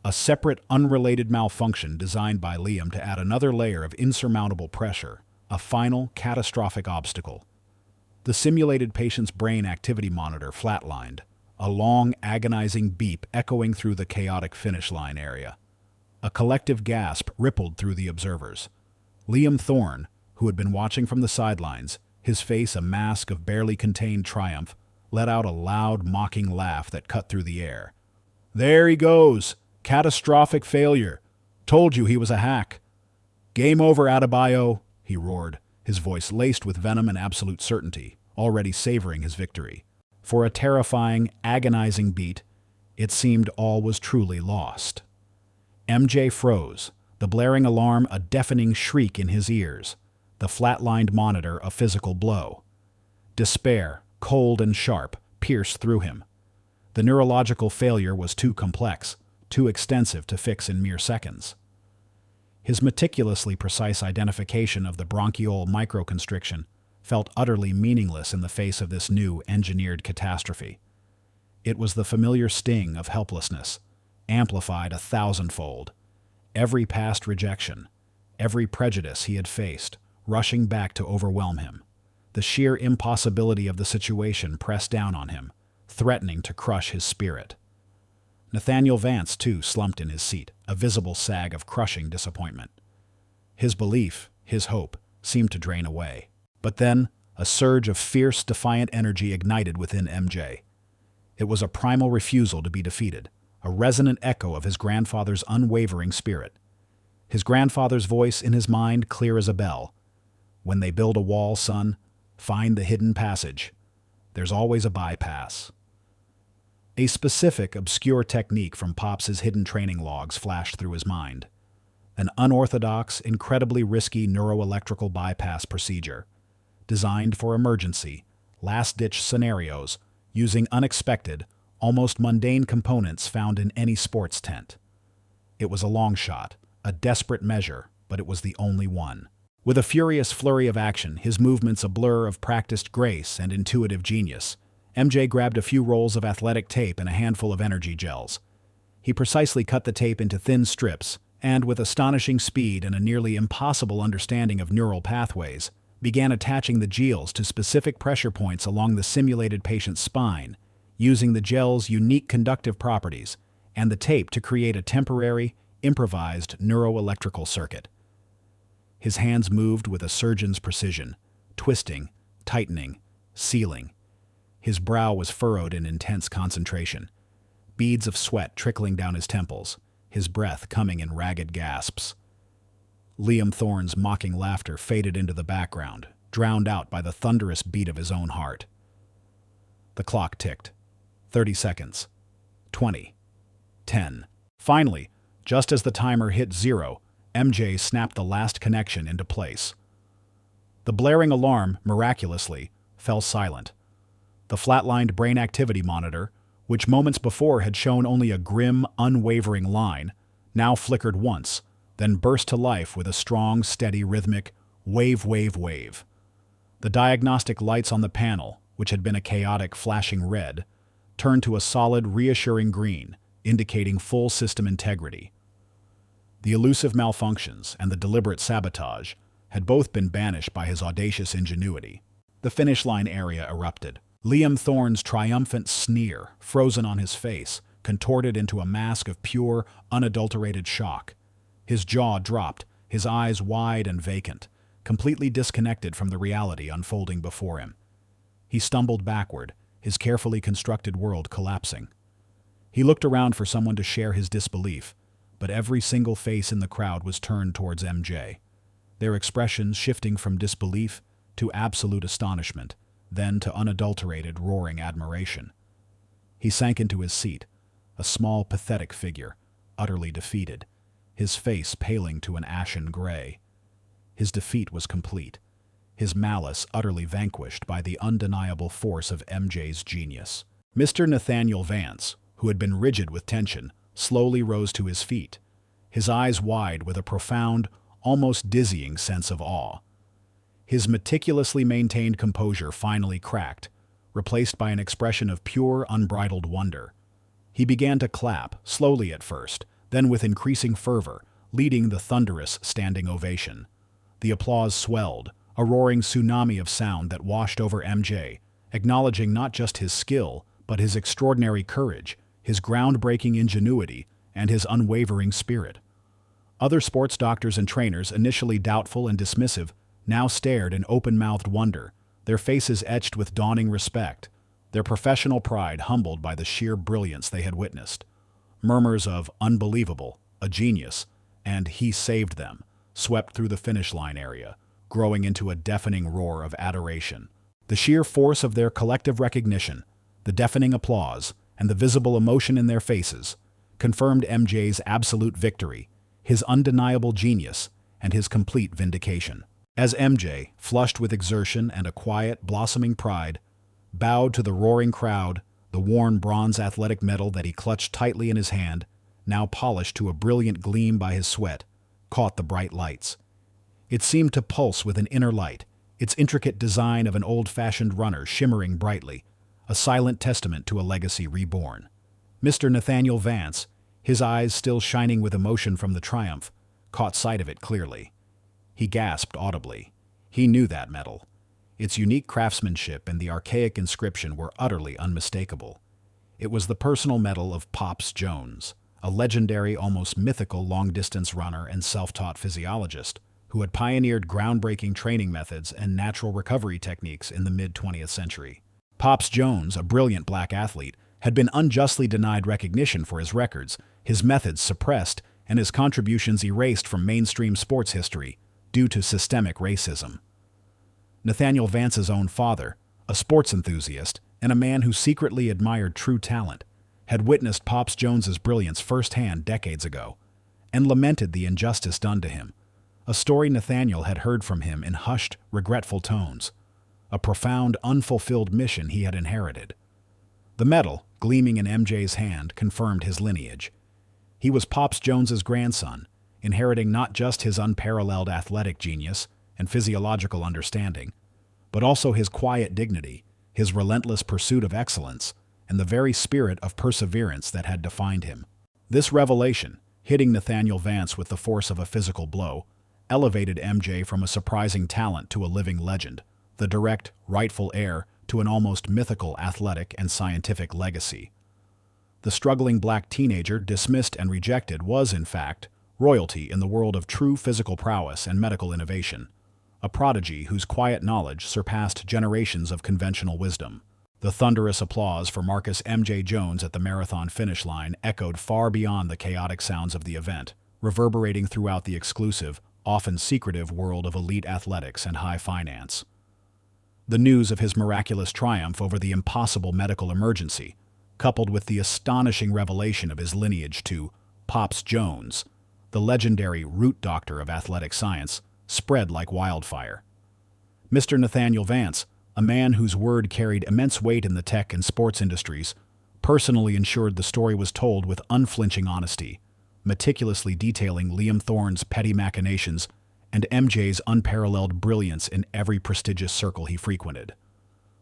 A separate, unrelated malfunction designed by Liam to add another layer of insurmountable pressure, a final, catastrophic obstacle. The simulated patient's brain activity monitor flatlined, a long, agonizing beep echoing through the chaotic finish line area. A collective gasp rippled through the observers. Liam Thorne, who had been watching from the sidelines, his face a mask of barely contained triumph, let out a loud, mocking laugh that cut through the air. "There he goes! Catastrophic failure! Told you he was a hack! Game over, Adebayo!" he roared, his voice laced with venom and absolute certainty, already savoring his victory. For a terrifying, agonizing beat, it seemed all was truly lost. MJ froze, the blaring alarm a deafening shriek in his ears, the flatlined monitor a physical blow. Despair, cold and sharp, pierced through him. The neurological failure was too complex, too extensive to fix in mere seconds. His meticulously precise identification of the bronchiole microconstriction felt utterly meaningless in the face of this new engineered catastrophe. It was the familiar sting of helplessness, amplified 1,000-fold. Every past rejection, every prejudice he had faced, rushing back to overwhelm him. The sheer impossibility of the situation pressed down on him, threatening to crush his spirit. Nathaniel Vance, too, slumped in his seat, a visible sag of crushing disappointment. His belief, his hope, seemed to drain away. But then, a surge of fierce, defiant energy ignited within MJ. It was a primal refusal to be defeated, a resonant echo of his grandfather's unwavering spirit. His grandfather's voice in his mind clear as a bell. "When they build a wall, son, find the hidden passage. There's always a bypass." A specific, obscure technique from Pops's hidden training logs flashed through his mind. An unorthodox, incredibly risky neuroelectrical bypass procedure, designed for emergency, last-ditch scenarios, using unexpected, almost mundane components found in any sports tent. It was a long shot, a desperate measure, but it was the only one. With a furious flurry of action, his movements a blur of practiced grace and intuitive genius, MJ grabbed a few rolls of athletic tape and a handful of energy gels. He precisely cut the tape into thin strips, and with astonishing speed and a nearly impossible understanding of neural pathways, began attaching the gels to specific pressure points along the simulated patient's spine, using the gel's unique conductive properties and the tape to create a temporary, improvised neuroelectrical circuit. His hands moved with a surgeon's precision, twisting, tightening, sealing. His brow was furrowed in intense concentration, beads of sweat trickling down his temples, his breath coming in ragged gasps. Liam Thorne's mocking laughter faded into the background, drowned out by the thunderous beat of his own heart. The clock ticked. 30 seconds. 20. 10. Finally, just as the timer hit 0, MJ snapped the last connection into place. The blaring alarm, miraculously, fell silent. The flatlined brain activity monitor, which moments before had shown only a grim, unwavering line, now flickered once, then burst to life with a strong, steady, rhythmic wave, wave, wave. The diagnostic lights on the panel, which had been a chaotic, flashing red, turned to a solid, reassuring green, indicating full system integrity. The elusive malfunctions and the deliberate sabotage had both been banished by his audacious ingenuity. The finish line area erupted. Liam Thorne's triumphant sneer, frozen on his face, contorted into a mask of pure, unadulterated shock. His jaw dropped, his eyes wide and vacant, completely disconnected from the reality unfolding before him. He stumbled backward, his carefully constructed world collapsing. He looked around for someone to share his disbelief, but every single face in the crowd was turned towards MJ, their expressions shifting from disbelief to absolute astonishment, then to unadulterated, roaring admiration. He sank into his seat, a small, pathetic figure, utterly defeated, his face paling to an ashen gray. His defeat was complete, his malice utterly vanquished by the undeniable force of MJ's genius. Mr. Nathaniel Vance, who had been rigid with tension, slowly rose to his feet, his eyes wide with a profound, almost dizzying sense of awe. His meticulously maintained composure finally cracked, replaced by an expression of pure, unbridled wonder. He began to clap, slowly at first, then with increasing fervor, leading the thunderous standing ovation. The applause swelled, a roaring tsunami of sound that washed over MJ, acknowledging not just his skill, but his extraordinary courage, his groundbreaking ingenuity, and his unwavering spirit. Other sports doctors and trainers, initially doubtful and dismissive, now stared in open-mouthed wonder, their faces etched with dawning respect, their professional pride humbled by the sheer brilliance they had witnessed. Murmurs of "unbelievable," "a genius," and "he saved them" swept through the finish line area, growing into a deafening roar of adoration. The sheer force of their collective recognition, the deafening applause, and the visible emotion in their faces confirmed MJ's absolute victory, his undeniable genius, and his complete vindication. As MJ, flushed with exertion and a quiet, blossoming pride, bowed to the roaring crowd, the worn bronze athletic medal that he clutched tightly in his hand, now polished to a brilliant gleam by his sweat, caught the bright lights. It seemed to pulse with an inner light, its intricate design of an old-fashioned runner shimmering brightly, a silent testament to a legacy reborn. Mr. Nathaniel Vance, his eyes still shining with emotion from the triumph, caught sight of it clearly. He gasped audibly. He knew that medal. Its unique craftsmanship and the archaic inscription were utterly unmistakable. It was the personal medal of Pops Jones, a legendary, almost mythical long-distance runner and self-taught physiologist who had pioneered groundbreaking training methods and natural recovery techniques in the mid-20th century. Pops Jones, a brilliant black athlete, had been unjustly denied recognition for his records, his methods suppressed, and his contributions erased from mainstream sports history due to systemic racism. Nathaniel Vance's own father, a sports enthusiast and a man who secretly admired true talent, had witnessed Pops Jones's brilliance firsthand decades ago and lamented the injustice done to him, a story Nathaniel had heard from him in hushed, regretful tones, a profound, unfulfilled mission he had inherited. The medal, gleaming in MJ's hand, confirmed his lineage. He was Pops Jones's grandson, inheriting not just his unparalleled athletic genius and physiological understanding, but also his quiet dignity, his relentless pursuit of excellence, and the very spirit of perseverance that had defined him. This revelation, hitting Nathaniel Vance with the force of a physical blow, elevated MJ from a surprising talent to a living legend, the direct, rightful heir to an almost mythical athletic and scientific legacy. The struggling black teenager, dismissed and rejected, was, in fact, royalty in the world of true physical prowess and medical innovation, a prodigy whose quiet knowledge surpassed generations of conventional wisdom. The thunderous applause for Marcus M.J. Jones at the marathon finish line echoed far beyond the chaotic sounds of the event, reverberating throughout the exclusive, often secretive world of elite athletics and high finance. The news of his miraculous triumph over the impossible medical emergency, coupled with the astonishing revelation of his lineage to Pops Jones, the legendary root doctor of athletic science, spread like wildfire. Mr. Nathaniel Vance, a man whose word carried immense weight in the tech and sports industries, personally ensured the story was told with unflinching honesty, meticulously detailing Liam Thorne's petty machinations and MJ's unparalleled brilliance in every prestigious circle he frequented.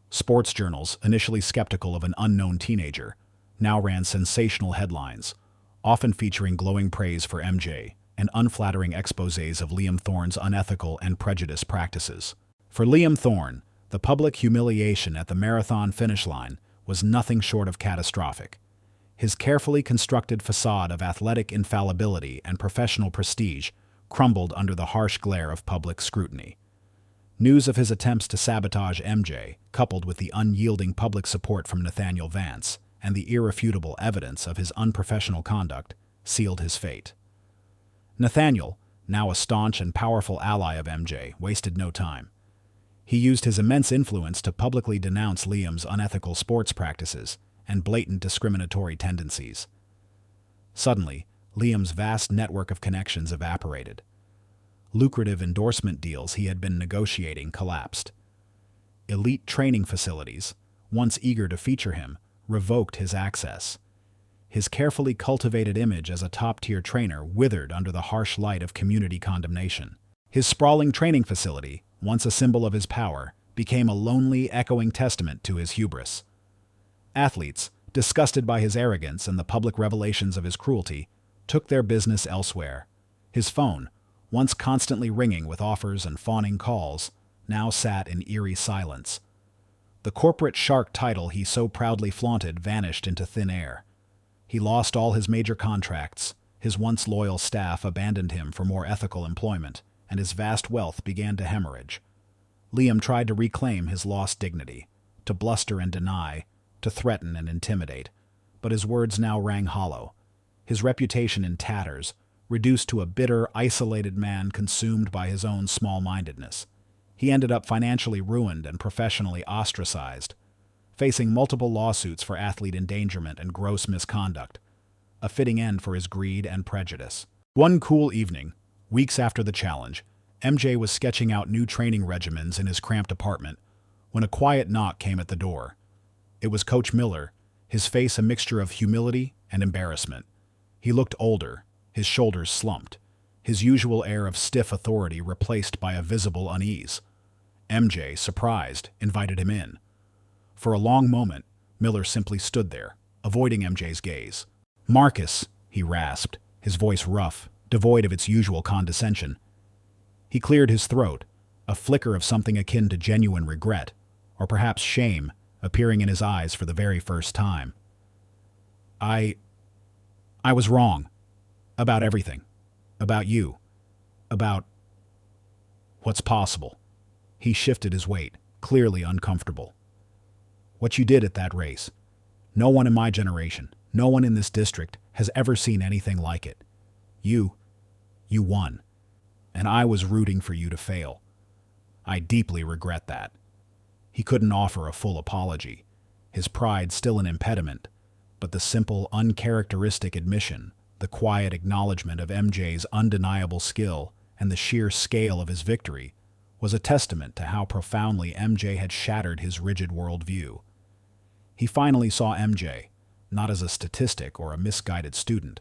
Sports journals, initially skeptical of an unknown teenager, now ran sensational headlines, often featuring glowing praise for MJ and unflattering exposés of Liam Thorne's unethical and prejudiced practices. For Liam Thorne, the public humiliation at the marathon finish line was nothing short of catastrophic. His carefully constructed facade of athletic infallibility and professional prestige crumbled under the harsh glare of public scrutiny. News of his attempts to sabotage MJ, coupled with the unyielding public support from Nathaniel Vance and the irrefutable evidence of his unprofessional conduct, sealed his fate. Nathaniel, now a staunch and powerful ally of MJ, wasted no time. He used his immense influence to publicly denounce Liam's unethical sports practices and blatant discriminatory tendencies. Suddenly, Liam's vast network of connections evaporated. Lucrative endorsement deals he had been negotiating collapsed. Elite training facilities, once eager to feature him, revoked his access. His carefully cultivated image as a top-tier trainer withered under the harsh light of community condemnation. His sprawling training facility, once a symbol of his power, became a lonely, echoing testament to his hubris. Athletes, disgusted by his arrogance and the public revelations of his cruelty, took their business elsewhere. His phone, once constantly ringing with offers and fawning calls, now sat in eerie silence. The corporate shark title he so proudly flaunted vanished into thin air. He lost all his major contracts, his once loyal staff abandoned him for more ethical employment, and his vast wealth began to hemorrhage. Liam tried to reclaim his lost dignity, to bluster and deny, to threaten and intimidate, but his words now rang hollow. His reputation in tatters, reduced to a bitter, isolated man consumed by his own small-mindedness. He ended up financially ruined and professionally ostracized, facing multiple lawsuits for athlete endangerment and gross misconduct, a fitting end for his greed and prejudice. One cool evening, weeks after the challenge, MJ was sketching out new training regimens in his cramped apartment when a quiet knock came at the door. It was Coach Miller, his face a mixture of humility and embarrassment. He looked older, his shoulders slumped, his usual air of stiff authority replaced by a visible unease. MJ, surprised, invited him in. For a long moment, Miller simply stood there, avoiding MJ's gaze. "Marcus," he rasped, his voice rough, devoid of its usual condescension. He cleared his throat, a flicker of something akin to genuine regret, or perhaps shame, appearing in his eyes for the very first time. I was wrong. About everything. About you. About what's possible." He shifted his weight, clearly uncomfortable. "What you did at that race. No one in my generation, no one in this district has ever seen anything like it. You won. And I was rooting for you to fail. I deeply regret that." He couldn't offer a full apology, his pride still an impediment, but the simple, uncharacteristic admission, the quiet acknowledgement of MJ's undeniable skill and the sheer scale of his victory, was a testament to how profoundly MJ had shattered his rigid worldview. He finally saw MJ, not as a statistic or a misguided student,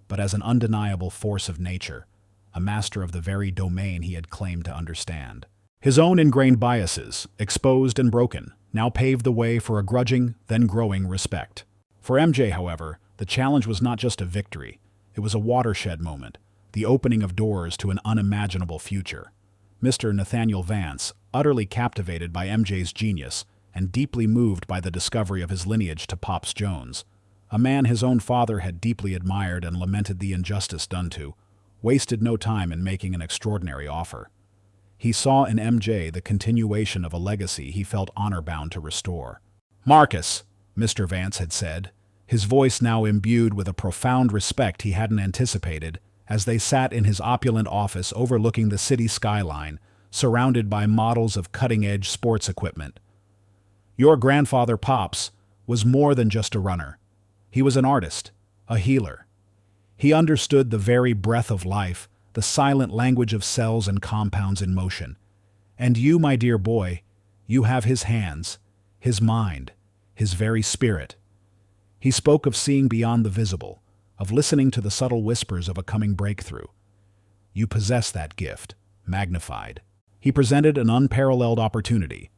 but as an undeniable force of nature, a master of the very domain he had claimed to understand. His own ingrained biases, exposed and broken, now paved the way for a grudging, then growing respect. For MJ, however, the challenge was not just a victory. It was a watershed moment, the opening of doors to an unimaginable future. Mr. Nathaniel Vance, utterly captivated by MJ's genius and deeply moved by the discovery of his lineage to Pops Jones, a man his own father had deeply admired and lamented the injustice done to, wasted no time in making an extraordinary offer. He saw in MJ the continuation of a legacy he felt honor-bound to restore. "Marcus," Mr. Vance had said, his voice now imbued with a profound respect he hadn't anticipated, as they sat in his opulent office overlooking the city skyline, surrounded by models of cutting-edge sports equipment. "Your grandfather, Pops, was more than just a runner. He was an artist, a healer. He understood the very breath of life, the silent language of cells and compounds in motion. And you, my dear boy, you have his hands, his mind, his very spirit." He spoke of seeing beyond the visible, of listening to the subtle whispers of a coming breakthrough. You possess that gift, magnified. He presented an unparalleled opportunity,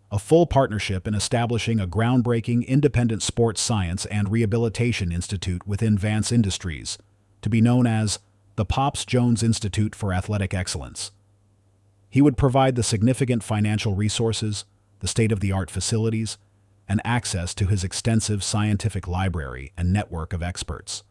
a full partnership in establishing a groundbreaking independent sports science and rehabilitation institute within Vance Industries, to be known as the Pops Jones Institute for Athletic Excellence. He would provide the significant financial resources, the state-of-the-art facilities, and access to his extensive scientific library and network of experts.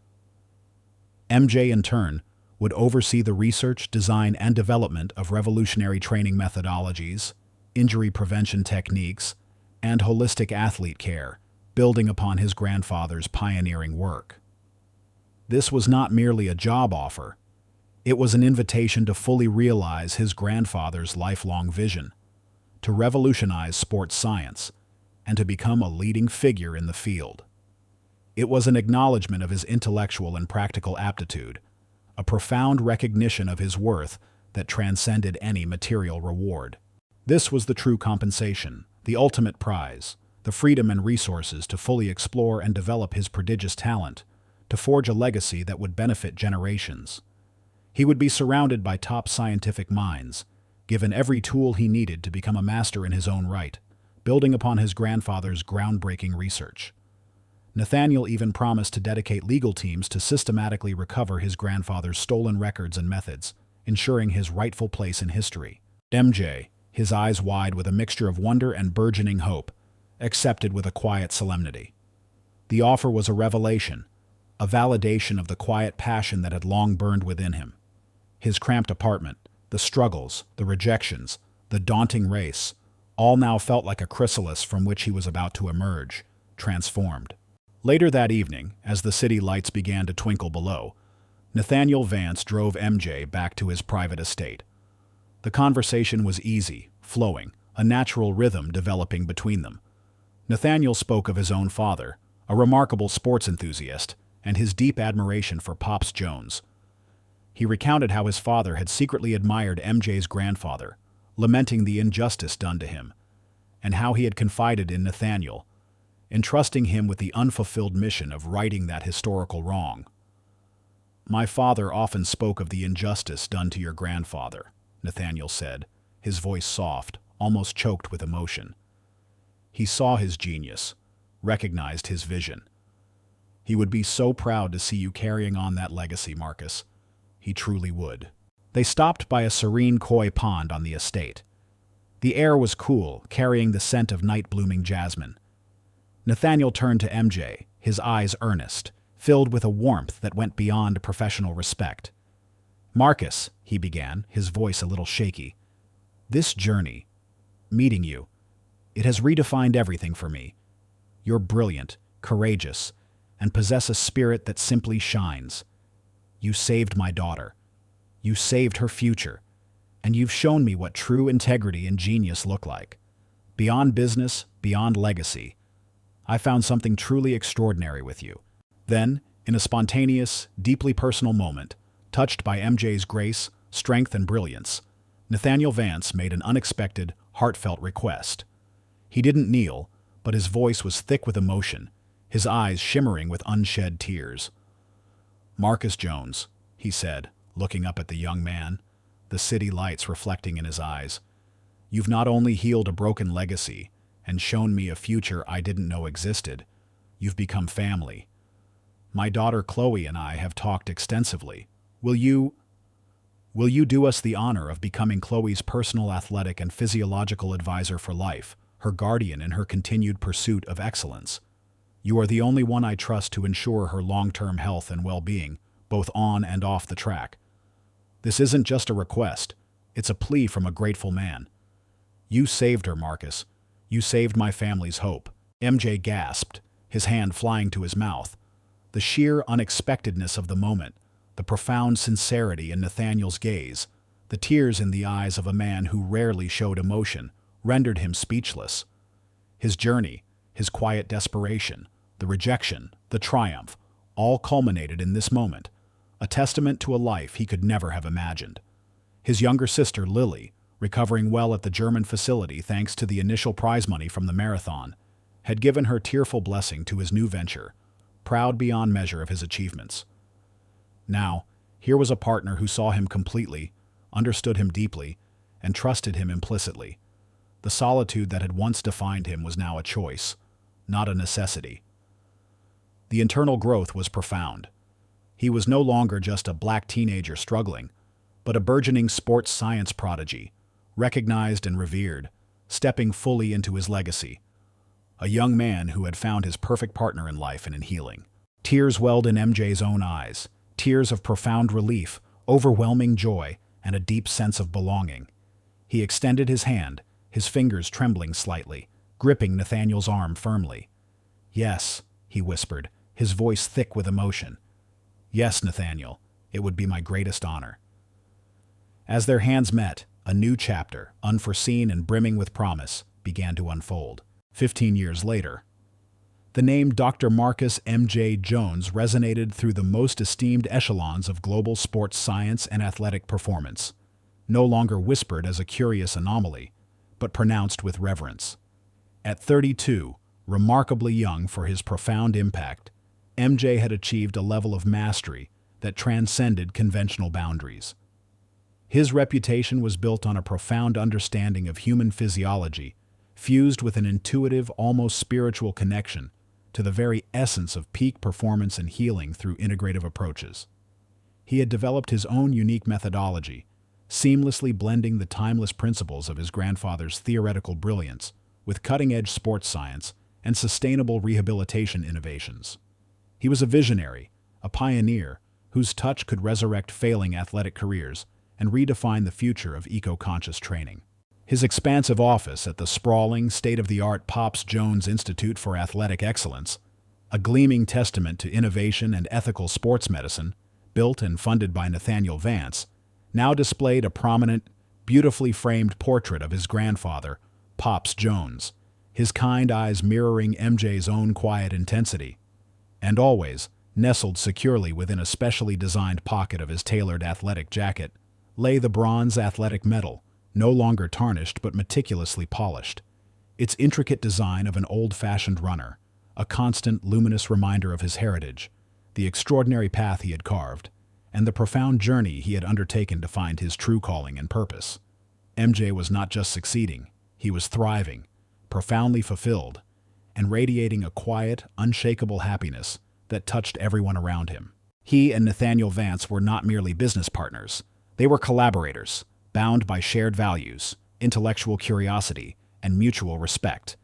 MJ, in turn, would oversee the research, design, and development of revolutionary training methodologies, injury prevention techniques, and holistic athlete care, building upon his grandfather's pioneering work. This was not merely a job offer. It was an invitation to fully realize his grandfather's lifelong vision, to revolutionize sports science, and to become a leading figure in the field. It was an acknowledgement of his intellectual and practical aptitude, a profound recognition of his worth that transcended any material reward. This was the true compensation, the ultimate prize, the freedom and resources to fully explore and develop his prodigious talent, to forge a legacy that would benefit generations. He would be surrounded by top scientific minds, given every tool he needed to become a master in his own right, building upon his grandfather's groundbreaking research. Nathaniel even promised to dedicate legal teams to systematically recover his grandfather's stolen records and methods, ensuring his rightful place in history. MJ, his eyes wide with a mixture of wonder and burgeoning hope, accepted with a quiet solemnity. The offer was a revelation, a validation of the quiet passion that had long burned within him. His cramped apartment, the struggles, the rejections, the daunting race, all now felt like a chrysalis from which he was about to emerge, transformed. Later that evening, as the city lights began to twinkle below, Nathaniel Vance drove MJ back to his private estate. The conversation was easy, flowing, a natural rhythm developing between them. Nathaniel spoke of his own father, a remarkable sports enthusiast, and his deep admiration for Pops Jones. He recounted how his father had secretly admired MJ's grandfather, lamenting the injustice done to him, and how he had confided in Nathaniel, entrusting him with the unfulfilled mission of righting that historical wrong. "My father often spoke of the injustice done to your grandfather," Nathaniel said, his voice soft, almost choked with emotion. "He saw his genius, recognized his vision. He would be so proud to see you carrying on that legacy, Marcus. He truly would." They stopped by a serene koi pond on the estate. The air was cool, carrying the scent of night-blooming jasmine. Nathaniel turned to MJ, his eyes earnest, filled with a warmth that went beyond professional respect. "Marcus," he began, his voice a little shaky, "this journey, meeting you, it has redefined everything for me. You're brilliant, courageous, and possess a spirit that simply shines. You saved my daughter. You saved her future, and you've shown me what true integrity and genius look like. Beyond business, beyond legacy, I found something truly extraordinary with you." Then, in a spontaneous, deeply personal moment, touched by MJ's grace, strength, and brilliance, Nathaniel Vance made an unexpected, heartfelt request. He didn't kneel, but his voice was thick with emotion, his eyes shimmering with unshed tears. "Marcus Jones," he said, looking up at the young man, the city lights reflecting in his eyes, "you've not only healed a broken legacy and shown me a future I didn't know existed, you've become family. My daughter Chloe and I have talked extensively. Will you do us the honor of becoming Chloe's personal athletic and physiological advisor for life, her guardian in her continued pursuit of excellence? You are the only one I trust to ensure her long-term health and well-being, both on and off the track. This isn't just a request, It's a plea from a grateful man. You saved her, Marcus. You saved my family's hope. MJ gasped, his hand flying to his mouth. The sheer unexpectedness of the moment, the profound sincerity in Nathaniel's gaze, the tears in the eyes of a man who rarely showed emotion, rendered him speechless. His journey, his quiet desperation, the rejection, the triumph, all culminated in this moment, a testament to a life he could never have imagined. His younger sister, Lily, recovering well at the German facility thanks to the initial prize money from the marathon, had given her tearful blessing to his new venture, proud beyond measure of his achievements. Now, here was a partner who saw him completely, understood him deeply, and trusted him implicitly. The solitude that had once defined him was now a choice, not a necessity. The internal growth was profound. He was no longer just a black teenager struggling, but a burgeoning sports science prodigy, recognized and revered, stepping fully into his legacy. A young man who had found his perfect partner in life and in healing. Tears welled in MJ's own eyes, tears of profound relief, overwhelming joy, and a deep sense of belonging. He extended his hand, his fingers trembling slightly, gripping Nathaniel's arm firmly. "Yes," he whispered, his voice thick with emotion. "Yes, Nathaniel, it would be my greatest honor." As their hands met, a new chapter, unforeseen and brimming with promise, began to unfold. 15 years later, the name Dr. Marcus M.J. Jones resonated through the most esteemed echelons of global sports science and athletic performance, no longer whispered as a curious anomaly, but pronounced with reverence. At 32, remarkably young for his profound impact, MJ had achieved a level of mastery that transcended conventional boundaries. His reputation was built on a profound understanding of human physiology, fused with an intuitive, almost spiritual connection to the very essence of peak performance and healing through integrative approaches. He had developed his own unique methodology, seamlessly blending the timeless principles of his grandfather's theoretical brilliance with cutting-edge sports science and sustainable rehabilitation innovations. He was a visionary, a pioneer, whose touch could resurrect failing athletic careers and redefine the future of eco-conscious training. His expansive office at the sprawling, state-of-the-art Pops Jones Institute for Athletic Excellence, a gleaming testament to innovation and ethical sports medicine, built and funded by Nathaniel Vance, now displayed a prominent, beautifully framed portrait of his grandfather, Pops Jones, his kind eyes mirroring MJ's own quiet intensity. And always, nestled securely within a specially designed pocket of his tailored athletic jacket, lay the bronze athletic medal, no longer tarnished but meticulously polished. Its intricate design of an old-fashioned runner, a constant, luminous reminder of his heritage, the extraordinary path he had carved, and the profound journey he had undertaken to find his true calling and purpose. MJ was not just succeeding, he was thriving, profoundly fulfilled, and radiating a quiet, unshakable happiness that touched everyone around him. He and Nathaniel Vance were not merely business partners. They were collaborators, bound by shared values, intellectual curiosity, and mutual respect.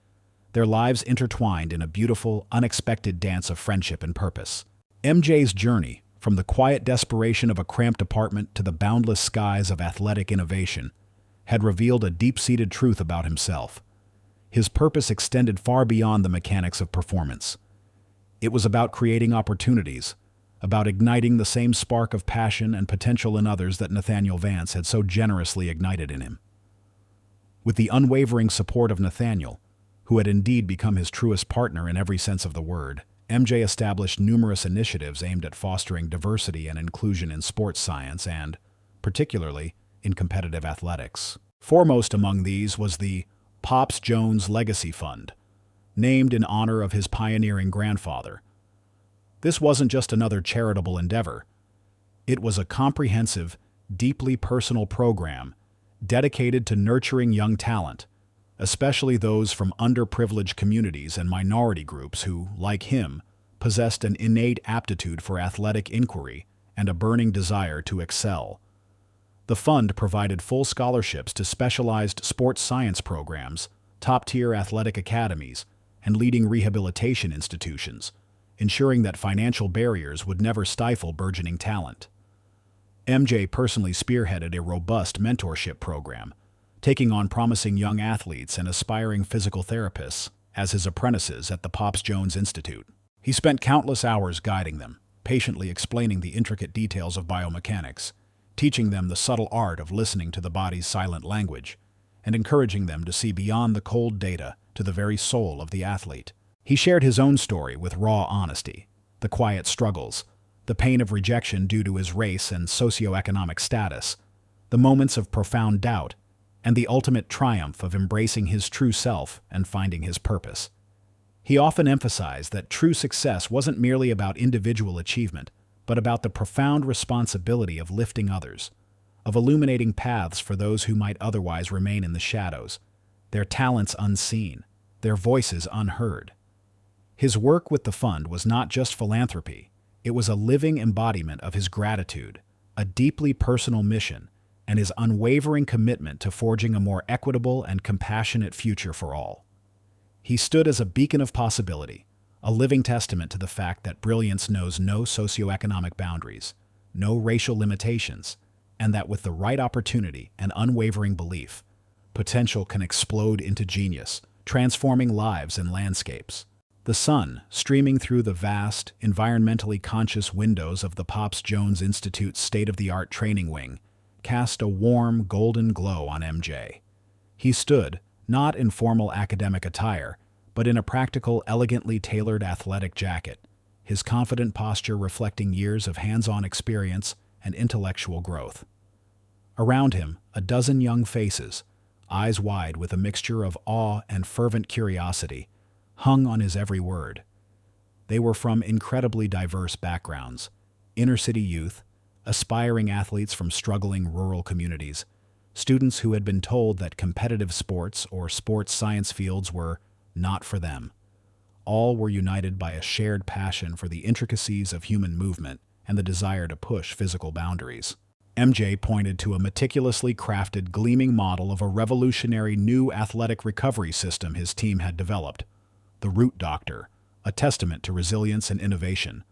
Their lives intertwined in a beautiful, unexpected dance of friendship and purpose. MJ's journey, from the quiet desperation of a cramped apartment to the boundless skies of athletic innovation, had revealed a deep-seated truth about himself. His purpose extended far beyond the mechanics of performance. It was about creating opportunities, about igniting the same spark of passion and potential in others that Nathaniel Vance had so generously ignited in him. With the unwavering support of Nathaniel, who had indeed become his truest partner in every sense of the word, MJ established numerous initiatives aimed at fostering diversity and inclusion in sports science and, particularly, in competitive athletics. Foremost among these was the Pops Jones Legacy Fund, named in honor of his pioneering grandfather. This wasn't just another charitable endeavor. It was a comprehensive, deeply personal program dedicated to nurturing young talent, especially those from underprivileged communities and minority groups who, like him, possessed an innate aptitude for athletic inquiry and a burning desire to excel. The fund provided full scholarships to specialized sports science programs, top-tier athletic academies, and leading rehabilitation institutions, ensuring that financial barriers would never stifle burgeoning talent. MJ personally spearheaded a robust mentorship program, taking on promising young athletes and aspiring physical therapists as his apprentices at the Pops Jones Institute. He spent countless hours guiding them, patiently explaining the intricate details of biomechanics, teaching them the subtle art of listening to the body's silent language, and encouraging them to see beyond the cold data to the very soul of the athlete. He shared his own story with raw honesty, the quiet struggles, the pain of rejection due to his race and socioeconomic status, the moments of profound doubt, and the ultimate triumph of embracing his true self and finding his purpose. He often emphasized that true success wasn't merely about individual achievement, but about the profound responsibility of lifting others, of illuminating paths for those who might otherwise remain in the shadows, their talents unseen, their voices unheard. His work with the fund was not just philanthropy, it was a living embodiment of his gratitude, a deeply personal mission, and his unwavering commitment to forging a more equitable and compassionate future for all. He stood as a beacon of possibility, a living testament to the fact that brilliance knows no socioeconomic boundaries, no racial limitations, and that with the right opportunity and unwavering belief, potential can explode into genius, transforming lives and landscapes. The sun, streaming through the vast, environmentally conscious windows of the Pops Jones Institute's state-of-the-art training wing, cast a warm, golden glow on MJ. He stood, not in formal academic attire, but in a practical, elegantly tailored athletic jacket, his confident posture reflecting years of hands-on experience and intellectual growth. Around him, a dozen young faces, eyes wide with a mixture of awe and fervent curiosity, hung on his every word. They were from incredibly diverse backgrounds: inner-city youth, aspiring athletes from struggling rural communities, students who had been told that competitive sports or sports science fields were not for them. All were united by a shared passion for the intricacies of human movement and the desire to push physical boundaries. MJ pointed to a meticulously crafted, gleaming model of a revolutionary new athletic recovery system his team had developed, the Root Doctor, a testament to resilience and innovation,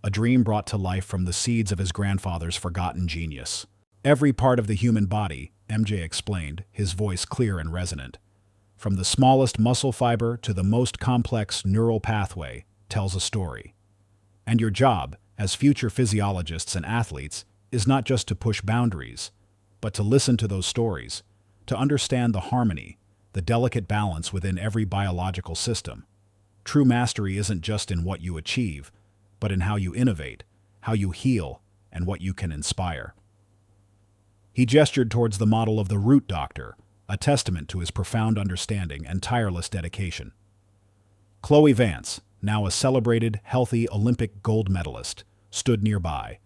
a dream brought to life from the seeds of his grandfather's forgotten genius. Every part of the human body, MJ explained, his voice clear and resonant, from the smallest muscle fiber to the most complex neural pathway, tells a story. And your job, as future physiologists and athletes, is not just to push boundaries, but to listen to those stories, to understand the harmony, the delicate balance within every biological system. True mastery isn't just in what you achieve, but in how you innovate, how you heal, and what you can inspire. He gestured towards the model of the Root Doctor, a testament to his profound understanding and tireless dedication. Chloe Vance, now a celebrated, healthy Olympic gold medalist, stood nearby,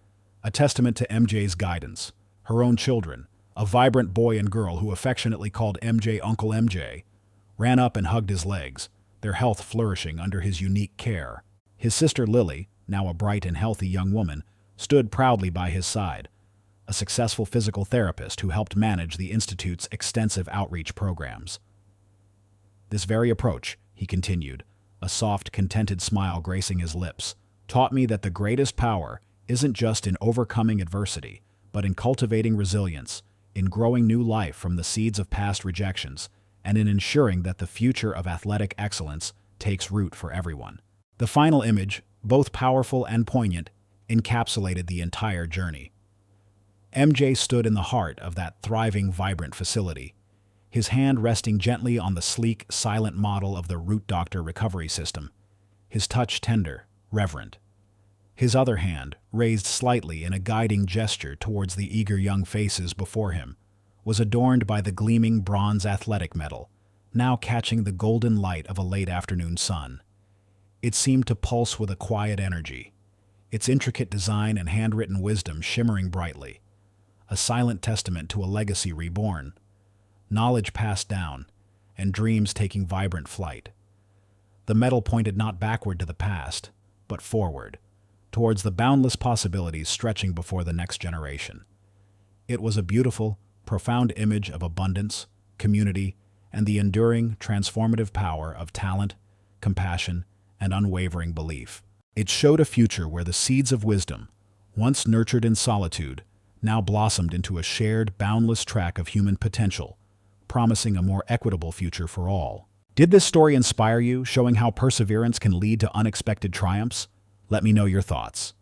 a testament to MJ's guidance. Her own children, a vibrant boy and girl who affectionately called MJ Uncle MJ, ran up and hugged his legs, their health flourishing under his unique care. His sister Lily, now a bright and healthy young woman, stood proudly by his side, a successful physical therapist who helped manage the Institute's extensive outreach programs. This very approach, he continued, a soft, contented smile gracing his lips, taught me that the greatest power isn't just in overcoming adversity, but in cultivating resilience, in growing new life from the seeds of past rejections, and in ensuring that the future of athletic excellence takes root for everyone. The final image, both powerful and poignant, encapsulated the entire journey. MJ stood in the heart of that thriving, vibrant facility, his hand resting gently on the sleek, silent model of the Root Doctor recovery system, his touch tender, reverent. His other hand, raised slightly in a guiding gesture towards the eager young faces before him, was adorned by the gleaming bronze athletic medal, now catching the golden light of a late afternoon sun. It seemed to pulse with a quiet energy, its intricate design and handwritten wisdom shimmering brightly, a silent testament to a legacy reborn, knowledge passed down, and dreams taking vibrant flight. The medal pointed not backward to the past, but forward, towards the boundless possibilities stretching before the next generation. It was a beautiful, profound image of abundance, community, and the enduring, transformative power of talent, compassion, and unwavering belief. It showed a future where the seeds of wisdom, once nurtured in solitude, now blossomed into a shared, boundless track of human potential, promising a more equitable future for all. Did this story inspire you, showing how perseverance can lead to unexpected triumphs? Let me know your thoughts.